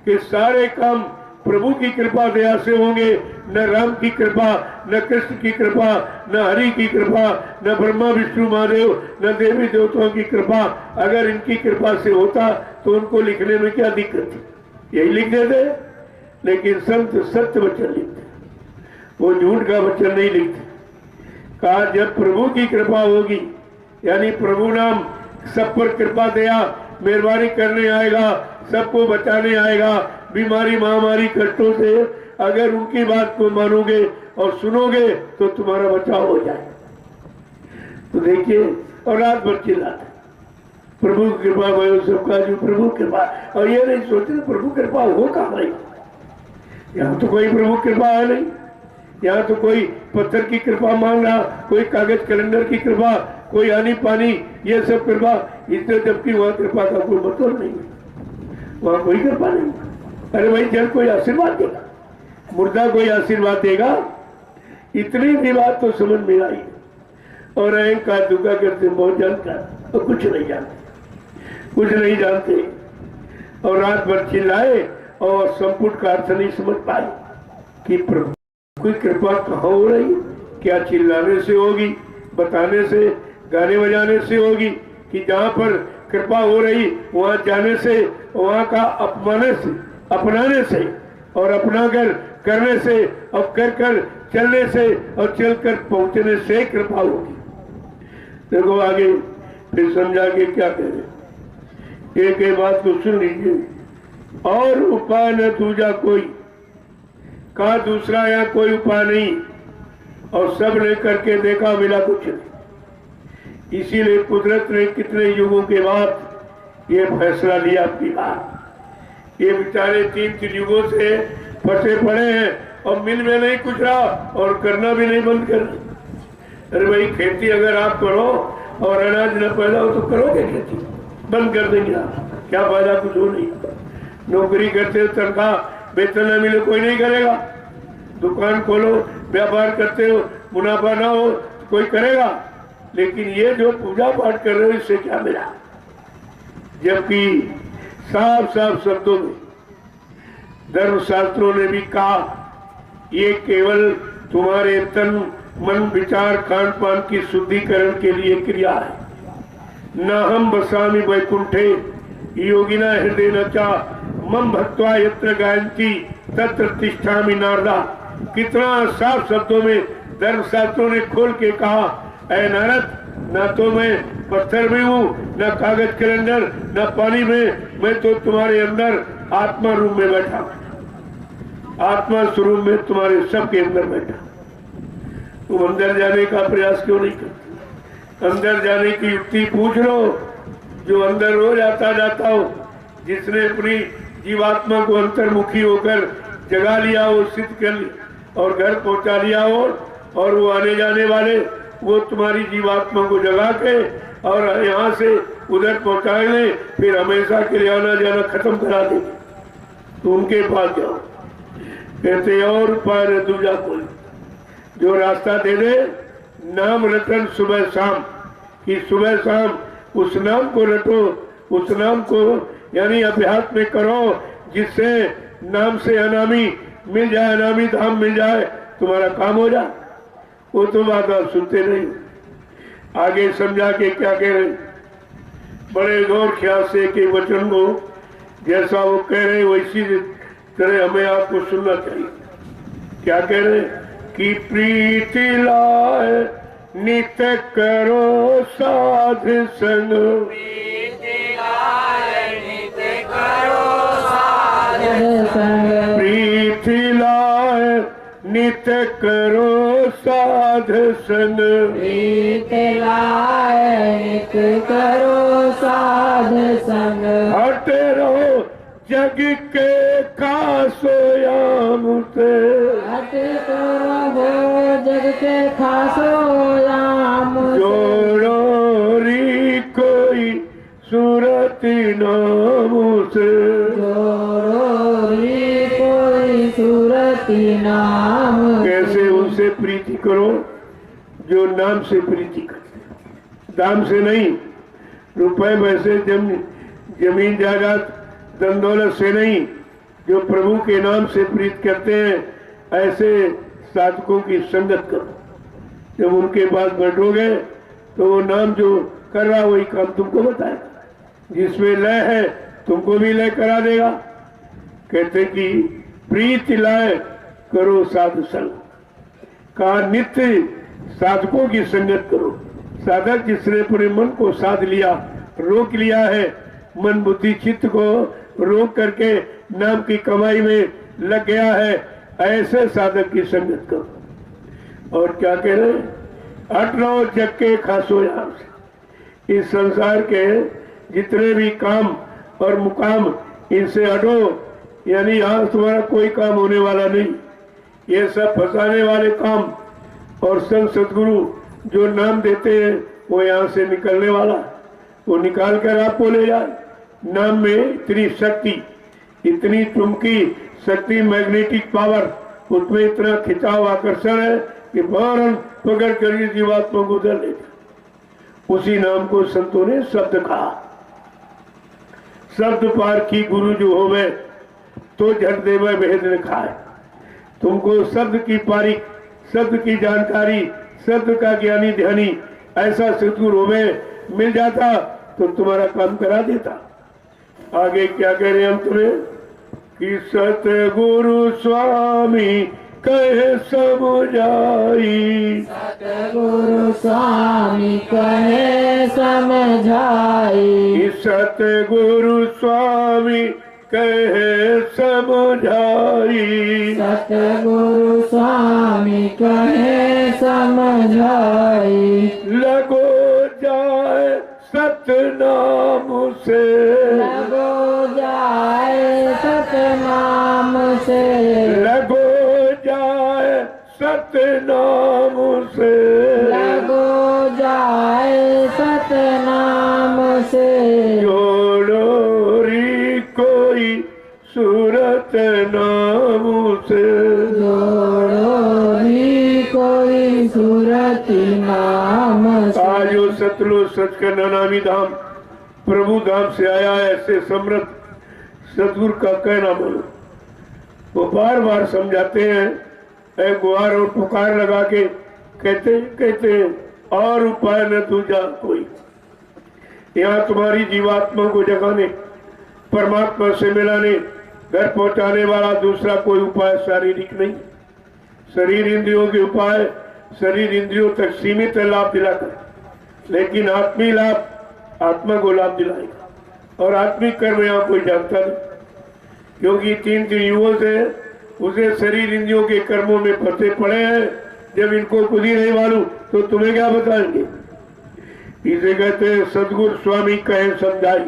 के सारे काम प्रभु की कृपा दया से होंगे, न राम की कृपा, न कृष्ण की कृपा, न हरि की कृपा, न ब्रह्मा विष्णु महादेव, न देवी देवताओं की कृपा। अगर इनकी कृपा से होता तो उनको लिखने में क्या दिक्कत थी, यही लिख देते। लेकिन संत सत्य वचन लिखते, वो झूठ का वचन नहीं लिखते। कहा जब प्रभु की कृपा होगी, यानी प्रभु नाम सब पर कृपा दया मेहरबानी करने आएगा, सबको बचाने आएगा बीमारी महामारी कष्टों से। अगर उनकी बात को मानोगे और सुनोगे तो तुम्हारा बचाव हो जाए। तो देखिए, और रात भर चिल्लाते प्रभु की कृपा भयो सबका जो प्रभु कृपा, और ये नहीं सोचते प्रभु कृपा हो कहाँ नहीं। यहाँ तो कोई प्रभु कृपा है नहीं, यहाँ तो कोई पत्थर की कृपा मांग रहा, कोई कागज कैलेंडर की कृपा, कोई आनी पानी, ये सब कृपा। इसलिए जबकि वहाँ कृपा का कोई मतलब नहीं है, वहाँ कोई कृपा नहीं। अरे भाई जब कोई आशीर्वाद देगा, मुर्दा कोई आशीर्वाद देगा, इतनी भी बात तो समझ में आई। और अहंकार दुखा करते बहुत जानकार और कुछ नहीं जानते, कुछ नहीं जानते। और रात भर चिल्लाए और संपुट का अर्थ नहीं समझ पाए कि प्रभु कोई कृपा कहाँ हो रही, क्या चिल्लाने से होगी, बताने से, गाने बजाने से होगी, कि जहाँ पर कृपा हो रही वहाँ जाने से, वहाँ का अपमाने से, अपनाने से, और अपना कर करने से, और कर कर चलने से, और चलकर पहुंचने से कृपा होगी। देखो आगे फिर समझा के क्या कह रहे, एक बात को सुन लीजिए। और उपाय न दूजा कोई, कहा दूसरा यहाँ कोई उपाय नहीं, और सब ने करके देखा मिला कुछ नहीं। इसीलिए कुदरत ने कितने युगों के बाद ये फैसला लिया अपनी बात। ये बेचारे 3 युगों से फंसे पड़े हैं और मिल में नहीं कुछ रहा और करना भी नहीं बंद कर। अरे भाई खेती अगर आप करो और अनाज न पैदा हो तो करोगे खेती, बंद कर देंगे आप, क्या फायदा, कुछ हो नहीं। नौकरी करते हो तनख्वाह वेतन न मिले कोई नहीं करेगा, दुकान खोलो व्यापार करते हो मुनाफा ना हो तो कोई करेगा। लेकिन ये जो पूजा पाठ कर रहे हो इससे क्या मिला, जबकि साफ साफ शब्दों में धर्मशास्त्रों ने भी कहा ये केवल तुम्हारे तन मन विचार खान पान की शुद्धिकरण के लिए क्रिया है। न हम बसामी वैकुंठे योगिना हृदय न चा मम भक्त्वा यत्र गायन्ति तत्र तिष्ठामि नारदा। कितना साफ शब्दों में धर्मशास्त्रों ने खोल के कहा, ऐ नारद, न तो मैं पत्थर में हूँ, न कागज कैलेंडर, न पानी में, मैं तो तुम्हारे अंदर आत्मा रूप में बैठा, आत्मा स्वरूप में तुम्हारे सबके अंदर बैठा। तुम अंदर जाने का प्रयास क्यों नहीं करते? अंदर जाने की युक्ति पूछ लो, जो अंदर रोज आता जाता हो, जिसने अपनी जीवात्मा को अंतर्मुखी होकर जगा लिया हो, सिद्ध कर लिया और घर पहुंचा लिया हो, और वो आने जाने वाले वो तुम्हारी जीवात्मा को जगा के और यहाँ से उधर पहुंचाएंगे, फिर हमेशा के लिए आना जाना खत्म करा देंगे। तो उनके पास जाओ, कहते और उपाय न दूजा कोई, जो रास्ता दे दे, नाम रटन सुबह शाम, कि सुबह शाम उस नाम को रटो, उस नाम को यानी अभ्यास में करो, जिससे नाम से अनामी मिल जाए, अनामी धाम मिल जाए, तुम्हारा काम हो जाए। वो तो बात आप सुनते नहीं। आगे समझा के क्या कह रहे, बड़े गौर ख्याल से के वचन को जैसा वो कह रहे वैसी तरह हमें आपको सुनना चाहिए। क्या कह रहे कि प्रीति लाए नित्य करो साध संग, प्रीति लाए नित्य करो साध संग, प्रीति लाए नित्य करो साध संग, प्रीति लाए नित्य करो साध संग, हटे रहो जग के खासोयाम से, हट करो जग के खासोयाम से, जोड़ो री कोई सूरती नाम से, जोड़ो री कोई सूरती नाम। कैसे उनसे प्रीति करो जो नाम से प्रीति करते, दाम से नहीं, रुपए पैसे जमीन जायदाद धन दौलत से नहीं, जो प्रभु के नाम से प्रीत करते हैं ऐसे साधकों की संगत करो। जब उनके पास बैठोगे तो वो नाम जो कर रहा वही काम तुमको बताएगा, जिसमें लय है तुमको भी लय करा देगा। कहते कि प्रीति लय करो साधु संग, का नित्य साधकों की संगत करो। साधक जिसने अपने मन को साध लिया, रोक लिया है, मन बुद्धि चित्त को रोक करके नाम की कमाई में लग गया है, ऐसे साधक की संगत करो। और क्या कह रहे, हट रहो जग के खासो याम से। इस संसार के जितने भी काम और मुकाम, इनसे हटो, यानी यहाँ तुम्हारा कोई काम होने वाला नहीं। ये सब फंसाने वाले काम, और संत सदगुरु जो नाम देते हैं वो यहाँ से निकलने वाला, वो निकाल कर आपको ले जाए। नाम में इतनी शक्ति, इतनी चुंबकी शक्ति, मैग्नेटिक पावर, उसमें इतना खिंचाव आकर्षण है कि फौरन पकड़ कर ये जीवात्मा को उधर ले जाए। उसी नाम को संतों ने शब्द कहा। शब्द पार की गुरु जो होवे तो झट देवे भेद न खाए। तुमको शब्द की पारी, शब्द की जानकारी, शब्द का ज्ञानी ध्यानी ऐसा सदगुरु होवे मिल जाता तो तुम्हारा काम करा देता। आगे क्या कह रहे हम तुम्हें कि सतगुरु स्वामी कहे समझाई, सतगुरु स्वामी कहे समझाई, सतगुरु स्वामी कहे समझाई, सतगुरु स्वामी कहे समझाई। लगो जाए सतनाम से, लगो जाए सतनाम से, लगो जाए सतनाम से, लगो जाए सतनाम से। जोड़ो री कोई सूरत नाम से, जोड़ो भी कोई सूरती नाम से। आज जो सतलो सचखंड अनामी धाम प्रभु धाम से आया है, ऐसे समृद्ध सदगुरु का कहना बोलो। वो बार बार समझाते हैं, ऐ गुहार और पुकार लगा के कहते और उपाय न दूजा कोई। यहाँ तुम्हारी जीवात्मा को जगाने, परमात्मा से मिलाने, घर पहुंचाने वाला दूसरा कोई उपाय शारीरिक नहीं। शरीर इंद्रियों के उपाय शरीर इंद्रियों तक सीमित है लाभ दिलाकर, लेकिन आत्मी लाभ आत्मा को लाभ दिलाएगा। और आत्मिक कर्म यहाँ कोई जानता नहीं, क्योंकि तीन युगों से उसे शरीर इंद्रियों के कर्मों में फंसे पड़े हैं। जब इनको खुद ही नहीं मालूम तो तुम्हें क्या बताएंगे। इसे कहते हैं सदगुरु स्वामी कहे समझाई।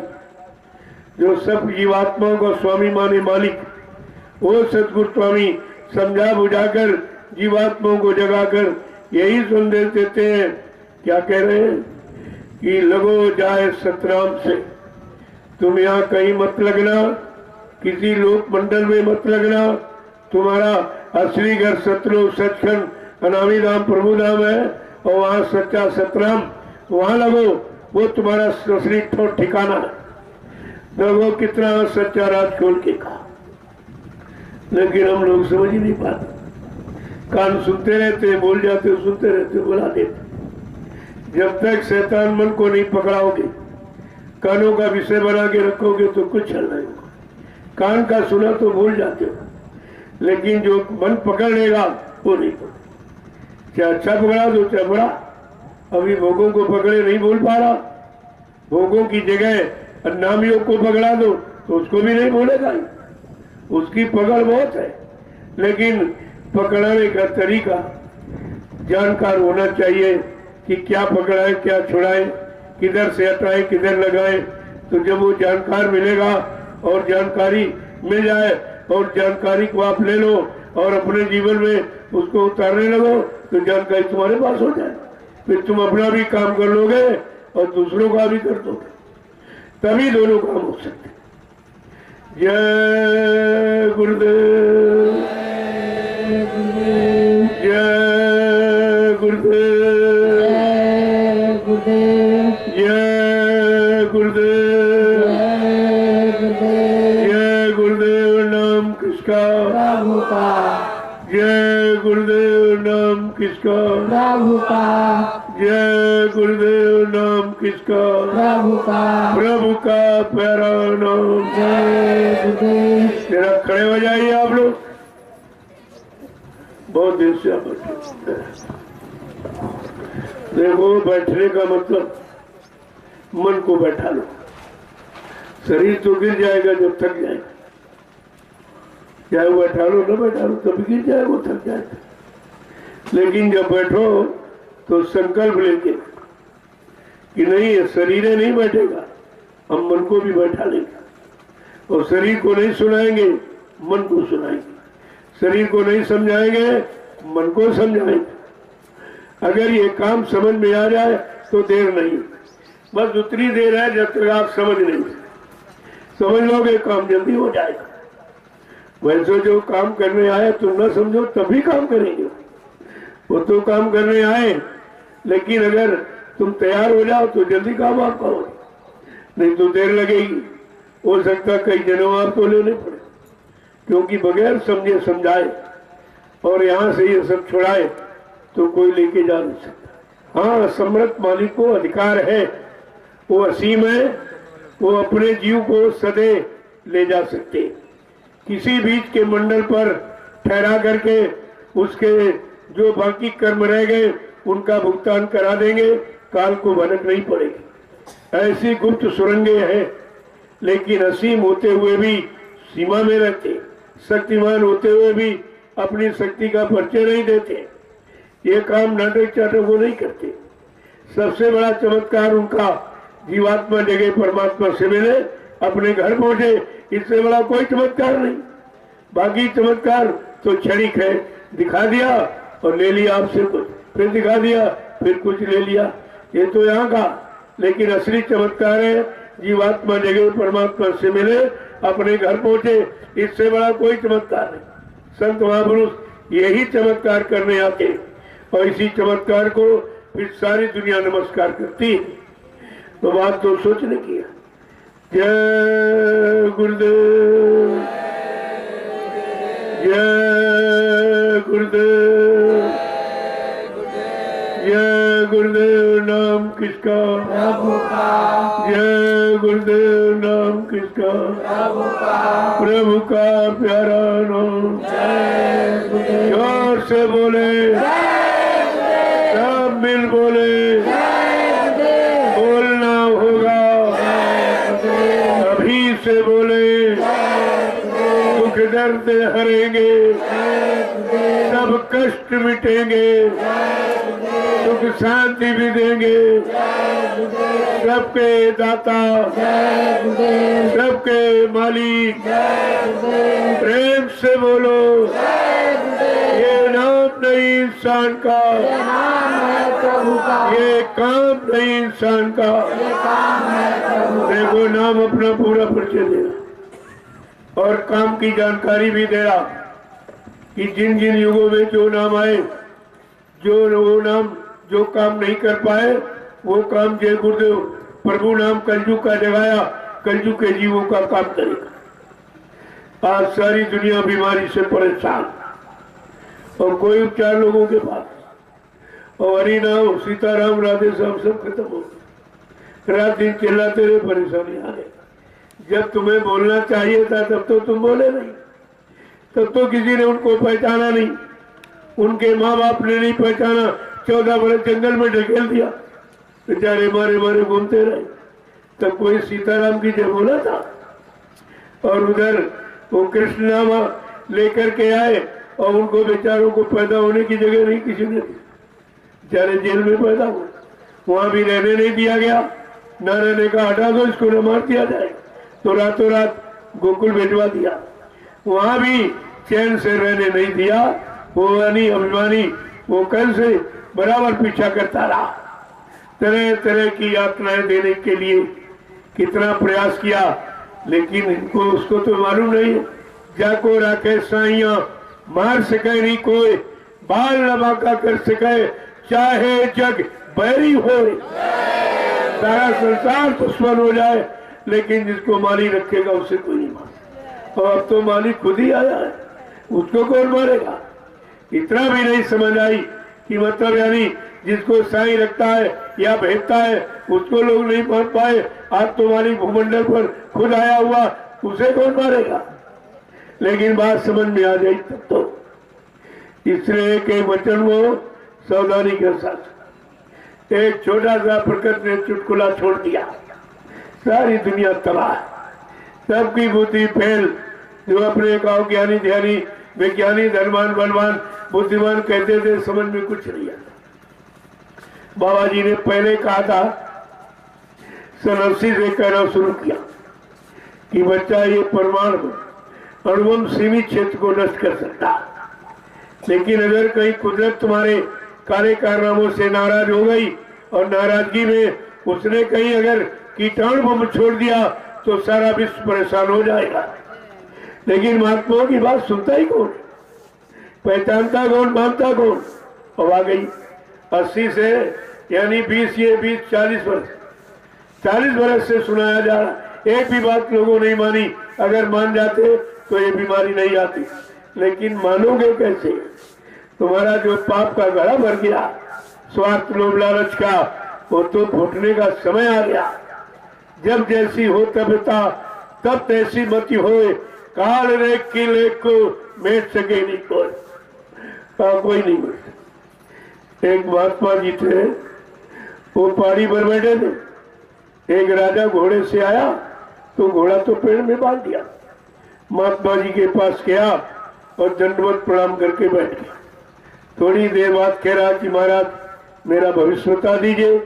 जो सब जीवात्माओं का स्वामी माने मालिक, वो सदगुरु स्वामी समझा बुझाकर जीवात्माओं को जगाकर यही संदेश देते हैं। क्या कह रहे हैं कि लगो जाए सतनाम से। तुम यहाँ कहीं मत लगना, किसी लोक मंडल में मत लगना। तुम्हारा असली घर सतलोक सचखंड अनामी धाम प्रभु धाम है, और वहाँ सच्चा सतनाम वहाँ लगो, वो तुम्हारा असली ठिकाना है। देखो कितना सच्चा राज खोल के कहा, लेकिन हम लोग समझ ही नहीं पाते। कान सुनते रहते, बोल जाते, सुनते रहते, बुला देते। जब तक शैतान मन को नहीं पकड़ाओगे, कानों का विषय बना के रखोगे तो कुछ हल नहीं होगा। कान का सुना तो भूल जाते हो, लेकिन जो मन पकड़ लेगा वो नहीं पकड़। चाहे अच्छा पकड़ा दो चाहे बुरा। अभी भोगों को पकड़े नहीं बोल पा रहा, भोगों की जगह नामियों को पकड़ा दो तो उसको भी नहीं बोलेगा। उसकी पकड़ बहुत है, लेकिन पकड़ाने का तरीका जानकार होना चाहिए कि क्या पकड़ाए क्या छुड़ाए, किधर से हटाए किधर लगाए। तो जब वो जानकार मिलेगा और जानकारी मिल जाए और जानकारी को आप ले लो और अपने जीवन में उसको उतारने लगो तो जानकारी तुम्हारे पास हो जाए। फिर तुम अपना भी काम कर लोगे और दूसरों का भी कर दोगे, तभी दोनों काम हो सकते। जय गुरुदेव, जय गुरुदेव, जय गुरुदेव, जय गुरुदेव, जय गुरुदेव, जय गुरुदेव। नाम किसका? प्रभु का। जय गुरुदेव नाम किसका? प्रभु का। प्रभु का प्यारा नाम। जय गुरुदेव। जरा खड़े हो जाइए आप लोग, बहुत देर से आप बैठे। देखो बैठने का मतलब मन को बैठा लो। शरीर तो गिर जाएगा जब थक जाएगा, चाहे वो बैठा लो न बैठा लो तभी गिर जाएगा, वो थक जाएगा। लेकिन जब बैठो तो संकल्प लेके कि नहीं ये शरीर नहीं बैठेगा, हम मन को भी बैठा लेंगे और शरीर को नहीं सुनाएंगे, मन को सुनाएंगे। शरीर को नहीं समझाएंगे, मन को समझाएंगे। अगर ये काम समझ में आ जाए तो देर नहीं, बस उतनी देर है जब तक आप समझ नहीं। समझ लोगे काम जल्दी हो जाएगा। वैसे जो काम करने आए तुम ना समझो तभी काम करेंगे, वो तो काम करने आए, लेकिन अगर तुम तैयार हो जाओ तो जल्दी काम आपका हो, नहीं तो देर लगेगी। हो सकता कई जन्म आपको लेने पड़े, क्योंकि बगैर समझे समझाए और यहाँ से ये सब छुड़ाए तो कोई लेके जा नहीं सकता। हाँ, सम्राट मालिक को अधिकार है, वो असीम है, वो अपने जीव को सदैव ले जा सकते, किसी बीच के मंडल पर ठहरा करके उसके जो बाकी कर्म रह गए उनका भुगतान करा देंगे, काल को भनक नहीं पड़ेगी। ऐसी गुप्त सुरंगें हैं, लेकिन असीम होते हुए भी सीमा में रहते, शक्तिमान होते हुए भी अपनी शक्ति का परिचय नहीं देते। ये काम नाटक चाटक वो नहीं करते। सबसे बड़ा चमत्कार उनका जीवात्मा जगह परमात्मा से मिले, अपने घर पहुंचे, इससे बड़ा कोई चमत्कार नहीं। बाकी चमत्कार तो क्षणिक है, दिखा दिया और ले लिया आपसे कुछ, फिर दिखा दिया फिर कुछ ले लिया, ये तो यहाँ का। लेकिन असली चमत्कार है जीवात्मा जगह परमात्मा से मिले, अपने घर पहुंचे, इससे बड़ा कोई चमत्कार नहीं। संत महापुरुष यही चमत्कार करने आते और इसी चमत्कार को फिर सारी दुनिया नमस्कार करती है। तो बात तो सोचने की है। जय गुरुदेव, जय गुरुदेव, जय गुरुदेव नाम किसका? प्रभु का। जय गुरुदेव नाम किसका? प्रभु का। प्रभु का प्यारा नाम। जय गुरुदेव। जोर से बोले, सब मिल बोले, बोलना होगा, अभी से बोले, दुख दर्द हरेंगे, सब कष्ट मिटेंगे, सुख शांति भी देंगे, सबके दाता, सबके मालिक, प्रेम से बोलो, ये नाम नहीं इंसान का, प्रभु का। ये काम नहीं इंसान का। देखो नाम अपना पूरा परिचय देना और काम की जानकारी भी देना कि जिन जिन युगों में जो नाम आए, जो वो नाम जो काम नहीं कर पाए, वो काम जय गुरुदेव प्रभु नाम कलयुग का जगाया, कलयुग के जीवों का काम करेगा। आज सारी दुनिया बीमारी से परेशान और कोई उपचार लोगों के पास, और हरि नाम सीताराम राधे श्याम सब खत्म हो गए। रात दिन चिल्लाते रहे, परेशानी आ गई। जब तुम्हें बोलना चाहिए था तब तो तुम बोले नहीं, तब तो किसी ने उनको पहचाना नहीं, उनके माँ बाप ने नहीं पहचाना, 14 बरस जंगल में ढकेल दिया, बेचारे मारे मारे घूमते रहे। तब कोई सीताराम की जय बोला था? और उधर वो कृष्ण नामा लेकर के आए और उनको बेचारों को पैदा होने की जगह नहीं किसी ने दी, बेचारे जेल में पैदा हुए, वहां भी रहने नहीं दिया गया। नाना ने कहा हटा दो इसको, न मार दिया जाए, तो रातों रात गोकुल भिजवा दिया, वहां भी चैन से रहने नहीं दिया। वो अभिमानी वो कल से बराबर पीछा करता रहा, तरह तरह की यातनाएं देने के लिए कितना प्रयास किया, लेकिन इनको उसको तो मालूम नहीं। जाको राखे साइया मार सके नहीं कोई, बाल लबाका कर सके चाहे जग बैरी हो। सारा संसार दुश्मन हो जाए, लेकिन जिसको माली रखेगा उसे कोई नहीं मारे। और अब तो मालिक खुद ही आया है, उसको कौन मारेगा? इतना भी नहीं समझ आई कि मतलब यानी जिसको साईं रखता है या भेजता है उसको लोग नहीं मार पाए, आज तुम्हारी भूमंडल पर खुद आया हुआ उसे कौन मारेगा? लेकिन बात समझ में आ जाए तब तो। इसलिए एक वचन वो सावधानी के साथ, एक छोटा सा प्रकट ने चुटकुला छोड़ दिया, सारी दुनिया तबाह, सबकी बुद्धि फेल। जो अपने गाँव ज्ञानी ध्यानी विज्ञानी धनवान बलवान बुद्धिमान कहते थे, समझ में कुछ नहीं आता। बाबा जी ने पहले कहा था, सन 80 से कहना शुरू किया कि बच्चा ये परमाणु अणुबम सीमित क्षेत्र को नष्ट कर सकता, लेकिन अगर कहीं कुदरत तुम्हारे कार्य कारनामों से नाराज हो गई और नाराजगी में उसने कहीं अगर कीटाणु बम छोड़ दिया तो सारा विश्व परेशान हो जाएगा। लेकिन महात्माओं की बात सुनता ही कौन, पहचानता कौन, मानता कौन? अब आ गई 80 से यानी 40 वर्ष 40 वर्ष से सुनाया जा रहा, एक भी बात लोगों ने मानी। अगर मान जाते तो ये बीमारी नहीं आती, लेकिन मानोगे कैसे? तुम्हारा जो पाप का गला भर गया स्वार्थ लोभ लालच का, वो तो फूटने का समय आ गया। जब जैसी हो तबता तब तैसी मति होए, काल रे किले को मेट सके नहीं कोई, कोई नहीं मिलता। एक महात्मा जी थे, वो पहाड़ी पर बैठे थे, एक राजा घोड़े से आया तो घोड़ा तो पेड़ में बांध दिया। महात्मा जी के पास गया और दंडवत प्रणाम करके बैठ गया। थोड़ी देर बाद कह रहा कि महाराज मेरा भविष्य बता दीजिए।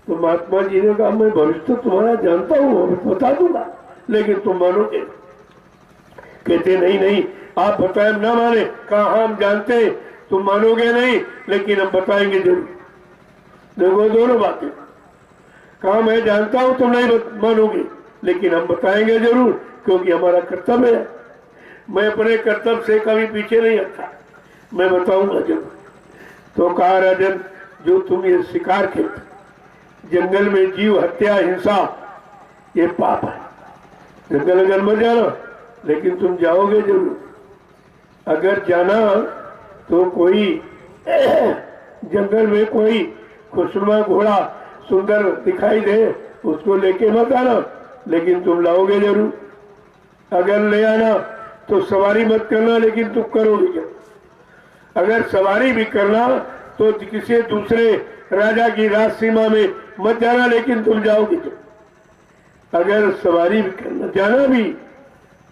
तो महात्मा जी ने कहा, मैं भविष्य तो तुम्हारा जानता हूँ, बता दूंगा, लेकिन तुम मानोगे? कहते नहीं नहीं, आप बताए ना माने। कहा हम जानते, तुम मानोगे नहीं, लेकिन हम बताएंगे जरूर। देखो दोनों बातें, कहा मैं जानता हूं तुम नहीं मानोगे, लेकिन हम बताएंगे जरूर, क्योंकि हमारा कर्तव्य है। मैं अपने कर्तव्य से कभी पीछे नहीं हटता, मैं बताऊंगा जरूर। तो कहा राजन, जो तुम ये शिकार खेलते, जंगल में जीव हत्या हिंसा, ये पाप है। जंगल अगर मर जाना, लेकिन तुम जाओगे जरूर। अगर जाना तो कोई जंगल में कोई खुशनुमा घोड़ा सुंदर दिखाई दे, उसको लेके मत आना, लेकिन तुम लाओगे जरूर। अगर ले आना तो सवारी मत करना, लेकिन तुम करोगे जरूर। अगर सवारी भी करना तो किसी दूसरे राजा की राज सीमा में मत जाना, लेकिन तुम जाओगे जरूर। अगर सवारी भी करना जाना भी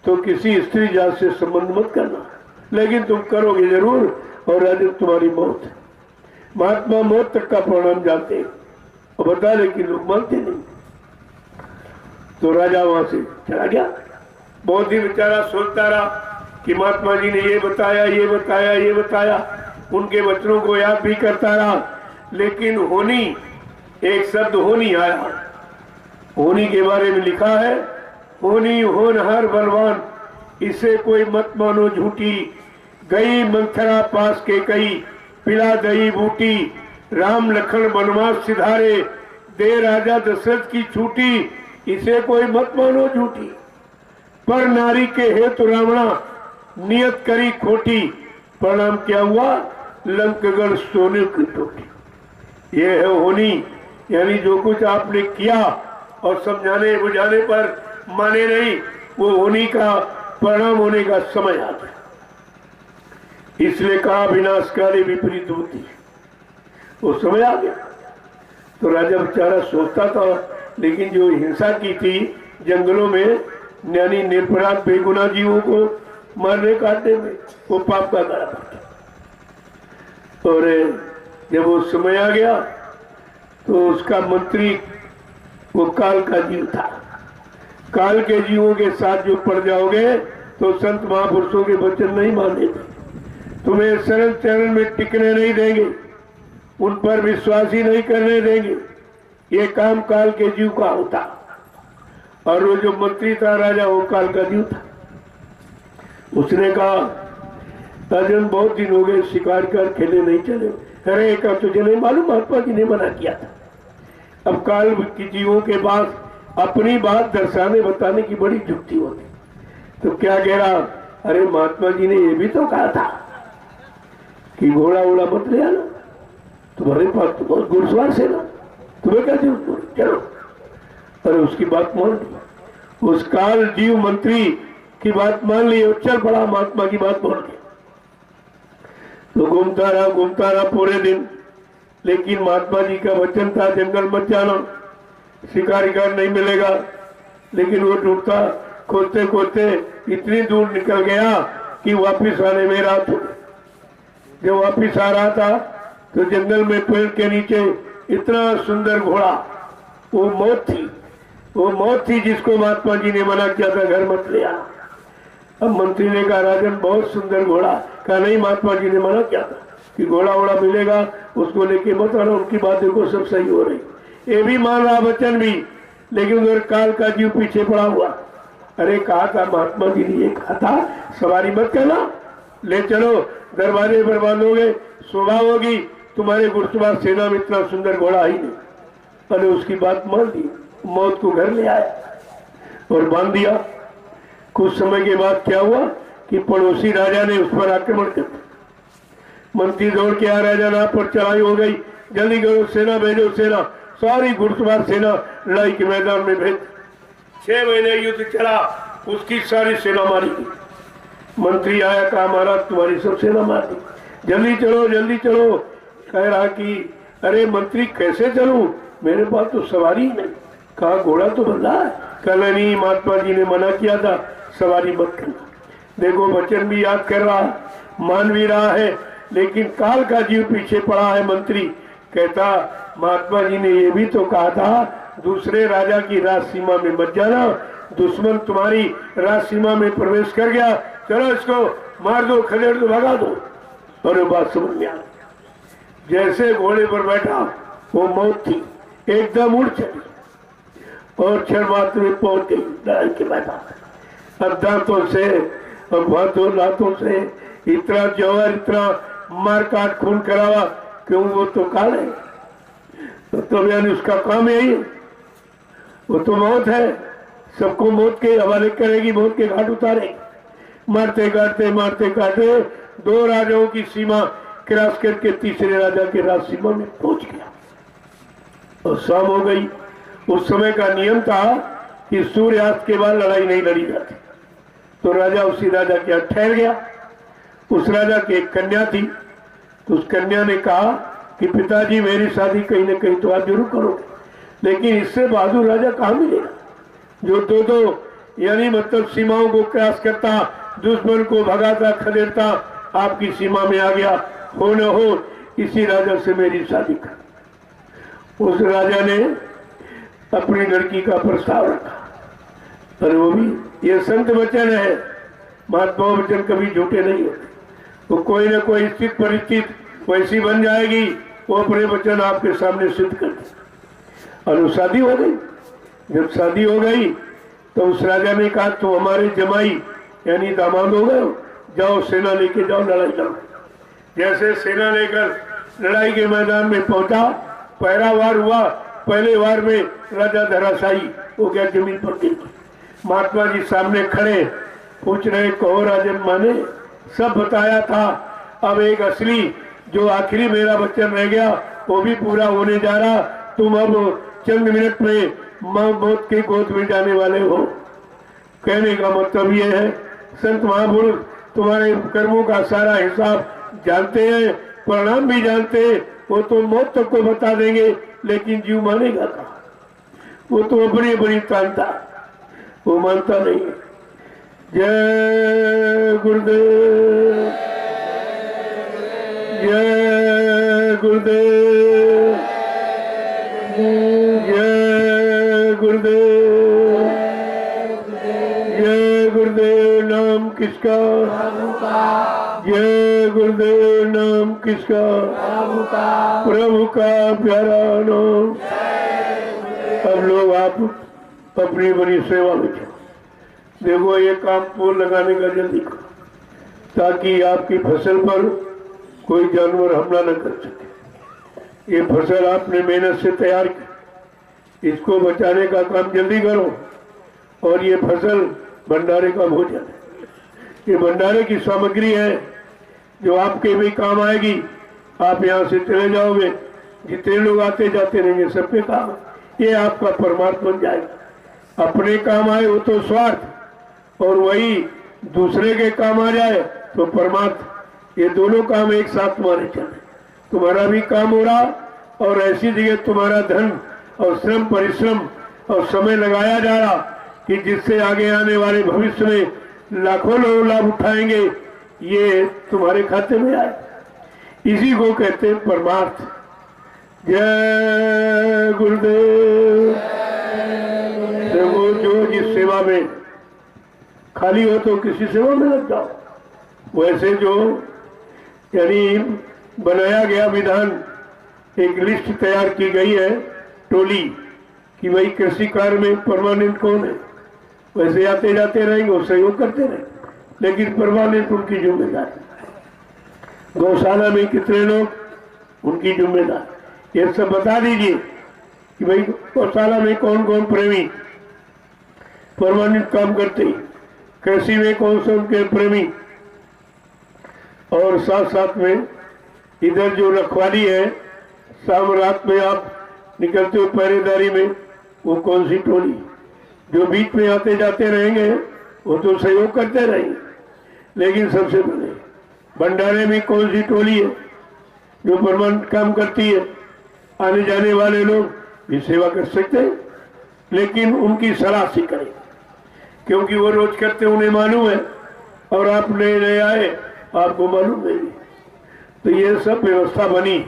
तो किसी स्त्री जात से संबंध मत करना, लेकिन तुम करोगे जरूर। और राजन तुम्हारी मौत, महात्मा मौत तक का परिणाम जानते और बता, लेकिन लोग मानते नहीं। तो राजा वहां से चला गया। बहुत ही बेचारा सोचता रहा कि महात्मा जी ने ये बताया, ये बताया, ये बताया, उनके वचनों को याद भी करता रहा। लेकिन होनी, एक शब्द होनी आया। होनी के बारे में लिखा है, होनी होनहार बलवान, इसे कोई मत मानो झूठी। गई मंथरा पास के कई, पिला दही बूटी। राम लखन वनवास सिधारे, दे राजा दशरथ की छूटी। इसे कोई मत मानो झूठी, पर नारी के हेतु रावणा, नियत करी खोटी। परिणाम क्या हुआ? लंकगढ़ सोने की टोटी। ये है होनी, यानी जो कुछ आपने किया और समझाने बुझाने पर माने नहीं, वो होनी का परिणाम होने का समय आ गया। इसलिए कहा विनाशकारी विपरीत होती, वो समय आ गया। तो राजा बेचारा सोचता था, लेकिन जो हिंसा की थी जंगलों में, यानी निरपराध बेगुनाह जीवों को मारने काटने में, वो पाप का गला पड़ता। और जब वो समय आ गया तो उसका मंत्री वो काल का जीव था। काल के जीवों के साथ जो पड़ जाओगे तो संत महापुरुषों के वचन नहीं मानेंगे, तुम्हें शरण चरण में टिकने नहीं देंगे, उन पर विश्वास ही नहीं करने देंगे। ये काम काल के जीव का होता। और वो जो मंत्री था राजा, वो काल का जीव था। उसने कहा, राजन बहुत दिन हो गए शिकार कर खेले नहीं चले। अरे का तुझे नहीं मालूम, महात्मा जी ने मना किया था। अब काल के जीवों के पास अपनी बात दर्शाने बताने की बड़ी युक्ति होती। तो क्या कह रहा, अरे महात्मा जी ने ये भी तो कहा था कि घोड़ा उड़ा मत ले आना, तुम्हारे पास तो बहुत घुड़सवार सेना, तुम्हें क्या जरूरत, चलो। अरे उसकी बात मान ली, उस काल जीव मंत्री की बात मान ली और चल पड़ा महात्मा की बात मान के। तो घूमता रहा पूरे दिन, लेकिन महात्मा जी का वचन था जंगल मत जाना, शिकार नहीं मिलेगा। लेकिन वो ढूंढता, खोदते खोदते इतनी दूर निकल गया कि वापिस आने में रात हो। जब वापिस आ रहा था तो जंगल में पेड़ के नीचे इतना सुंदर घोड़ा, वो मौत थी जिसको महात्मा जी ने मना किया था घर मत ले आना। अब मंत्री ने कहा राजन बहुत सुंदर घोड़ा, कहा नहीं महात्मा जी ने मना किया था कि घोड़ा वोड़ा मिलेगा उसको लेके मत आना। उनकी बात देखो सब सही हो रही, ये भी मान रहा वचन भी, लेकिन उधर काल का जीव पीछे पड़ा हुआ। अरे कहा था महात्मा जी ने ये कहा था सवारी मत करना, ले चलो दरवाजे पर बांधोगे, शोभा होगी, तुम्हारे घुड़सवार सेना में इतना सुंदर घोड़ा ही नहीं। अरे उसकी बात मान दी, मौत को घर ले आया और बांध दिया। कुछ समय के बाद क्या हुआ कि पड़ोसी राजा ने उस पर आक्रमण कर दिया। मंत्री दौड़ के आ, राजा ना पर चढ़ाई हो गई, जल्दी करो सेना भेजो, सेना सारी घुड़सवार सेना लड़ाई के मैदान में भेज। 6 महीने युद्ध चला, उसकी सारी सेना मारी गई। मंत्री आया, कहा महाराज तुम्हारी सब सेना मार दी, जल्दी चलो जल्दी चलो। कह रहा कि अरे मंत्री कैसे चलूं, मेरे पास तो सवारी ही नहीं। कहा घोड़ा तो बंधा है। कल नहीं महात्मा जी ने मना किया था सवारी मत करना। देखो वचन भी याद कर रहा, मान भी रहा है, लेकिन काल का जीव पीछे पड़ा है। मंत्री कहता महात्मा जी ने ये भी तो कहा था दूसरे राजा की राज सीमा में मत जाना, दुश्मन तुम्हारी राज सीमा में प्रवेश कर गया, चलो इसको मार दो, खदेड़ दो, भगा दो। और वो बात समझ में आ, जैसे घोड़े पर बैठा वो मौत थी, एकदम उड़ चली और क्षण मात्र में पहुंच गई लड़ाई के मैदान। अब दांतों से और हाथों लातों से इतना जौहर, इतना मार काट खून करावा, क्यों वो तो काल है, तो यानी उसका काम यही है, वो तो मौत है, सबको मौत के हवाले करेगी, मौत के घाट उतारेगी। मारते काटते 2 राजाओं की सीमा क्रॉस करके तीसरे राजा के राज सीमा में पहुंच गया और शाम हो गई। उस समय का नियम था कि सूर्यास्त के बाद लड़ाई नहीं लड़ी जाती, तो राजा उसी राजा के यहाँ ठहर गया। उस राजा की एक कन्या थी, तो उस कन्या ने कहा कि पिताजी मेरी शादी कहीं न कहीं तो आप जरूर करोगे, लेकिन इससे बहादुर राजा कहाँ मिलेगा जो दो यानी मतलब सीमाओं को क्रॉस करता, दुश्मन को भगाता, खदेड़ता, आपकी सीमा में आ गया, हो न हो इसी राजा से मेरी शादी कर। उस राजा ने अपनी लड़की का प्रस्ताव रखा, और वो भी ये संत वचन है, महात्मा वचन कभी झूठे नहीं होते। तो कोई ना कोई स्थिति परिस्थिति वैसी बन जाएगी, वो अपने वचन आपके सामने सिद्ध कर दे। और शादी हो गई। जब शादी हो गई तो उस राजा ने कहा तो हमारे जमाई यानी दामाद हो गए, जाओ सेना लेके जाओ, लड़ाई लड़ो। जैसे सेना लेकर लड़ाई के मैदान में पहुंचा, पहला वार हुआ, पहले वार में राजा धराशायी हो गया, जमीन पर गिर गया। महात्मा जी सामने खड़े पूछ रहे, कहो राजन माने, सब बताया था, अब एक असली जो आखिरी मेरा वचन रह गया वो भी पूरा होने जा रहा, तुम अब चंद मिनट में मौत के गोद में जाने वाले हो। कहने का मतलब ये है संत महापुरुष तुम्हारे कर्मों का सारा हिसाब जानते हैं, परिणाम भी जानते हैं, वो तो मौत तक को बता देंगे, लेकिन जीव मानेगा कहाँ? वो तो अपनी बड़ी तानता, वो मानता नहीं है। जय गुरुदेव, जय गुरुदेव, जय गुरुदेव, जय गुरुदेव। नाम किसका? जय गुरुदेव। नाम किसका? प्रभु का प्यारा नाम। अब लोग आप अपनी बड़ी सेवा में चलो। देखो ये काम पोल लगाने का जल्दी करो, ताकि आपकी फसल पर कोई जानवर हमला न कर सके। ये फसल आपने मेहनत से तैयार की, इसको बचाने का काम जल्दी करो। और ये फसल भंडारे का भोजन है, ये भंडारे की सामग्री है जो आपके भी काम आएगी। आप यहाँ से चले जाओगे जितने लोग आते जाते रहेंगे सबके काम है, ये आपका परमार्थ बन जाएगा। अपने काम आए वो तो स्वार्थ, और वही दूसरे के काम आ जाए तो परमार्थ। ये दोनों काम एक साथ तुम्हारे चले, तुम्हारा भी काम हो रहा और ऐसी जगह तुम्हारा धन और श्रम परिश्रम और समय लगाया जा रहा कि जिससे आगे आने वाले भविष्य में लाखों लोग लाभ उठाएंगे, ये तुम्हारे खाते में आए। इसी को कहते हैं परमार्थ। जय गुरुदेव। देखो जो जिस सेवा में खाली हो तो किसी सेवा में लग जाओ। वैसे जो यानी बनाया गया विधान, एक लिस्ट तैयार की गई है टोली कि भाई कृषि कार्य में परमानेंट कौन है, वैसे आते जाते रहेंगे वो सहयोग करते रहेंगे, लेकिन परमानेंट उनकी जिम्मेदारी। गौशाला में कितने लोग, उनकी जिम्मेदारी। ये सब बता दीजिए कि भाई गौशाला में कौन कौन प्रेमी परमानेंट काम करते हैं, कृषि में कौन से उनके प्रेमी, और साथ साथ में इधर जो रखवाली है, शाम रात में आप निकलते हो पहरेदारी में, वो कौन सी टोली। जो बीच में आते जाते रहेंगे वो तो सहयोग करते रहेंगे, लेकिन सबसे पहले भंडारे में कौन सी टोली है जो परमानेंट काम करती है। आने जाने वाले लोग भी सेवा कर सकते हैं, लेकिन उनकी सलाह से करें, क्योंकि वो रोज करते उन्हें मालूम है और आप नए नए आए आपको मालूम नहीं। तो ये सब व्यवस्था बनी।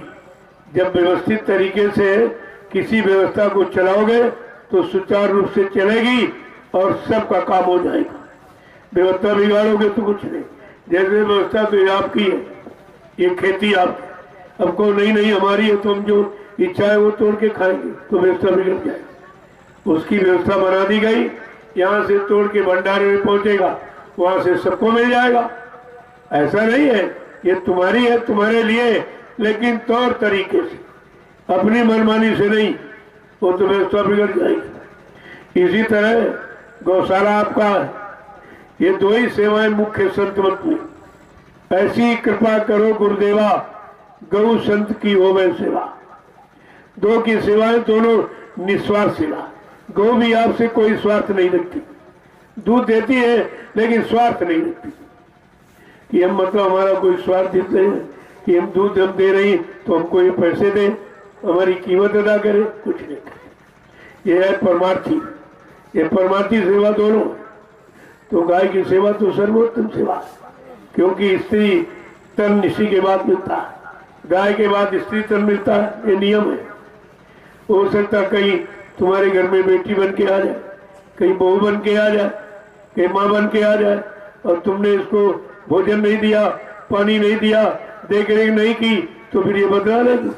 जब व्यवस्थित तरीके से किसी व्यवस्था को चलाओगे तो सुचारू रूप से चलेगी और सबका काम हो जाएगा। व्यवस्था बिगाड़ोगे तो कुछ नहीं। जैसे व्यवस्था तो ये आपकी है, ये खेती आपकी, अब को नहीं हमारी है तो हम जो इच्छा है वो तोड़ के खाएंगे, तो व्यवस्था बिगड़ जाएगी। उसकी व्यवस्था बना दी गई, यहाँ से तोड़ के भंडारे में पहुंचेगा, वहां से सबको मिल जाएगा। ऐसा नहीं है, ये तुम्हारी है, तुम्हारे लिए, लेकिन तौर तरीके से, अपनी मनमानी से नहीं, वो तो व्यवस्था बिगड़ जाएगी। इसी तरह गौशाला आपका है। ये दो ही सेवाएं मुख्य संत मत में। ऐसी कृपा करो गुरुदेवा, गौ संत की होवे सेवा। दो की सेवाएं दोनों निस्वार्थ सेवा। गौ भी आपसे कोई स्वार्थ नहीं रखती, दूध देती है लेकिन स्वार्थ नहीं रखती कि हम मतलब हमारा कोई स्वार्थ देते हैं कि हम दूध हम दे रही तो हमको ये पैसे दें, हमारी कीमत अदा करें, कुछ नहीं करे। ये है परमार्थी। ये परमार्थी सेवा दोनों। तो गाय की सेवा तो सर्वोत्तम सेवा, क्योंकि स्त्री तन इसी के बाद मिलता है, गाय के बाद स्त्री तन मिलता है, ये नियम है। हो सकता कहीं तुम्हारे घर में बेटी बन के आ जाए, कहीं बहू बन के आ जाए, कहीं माँ बन के आ जाए, और तुमने इसको भोजन नहीं दिया, पानी नहीं दिया, देख रेख नहीं की, तो फिर ये बदला लेगी।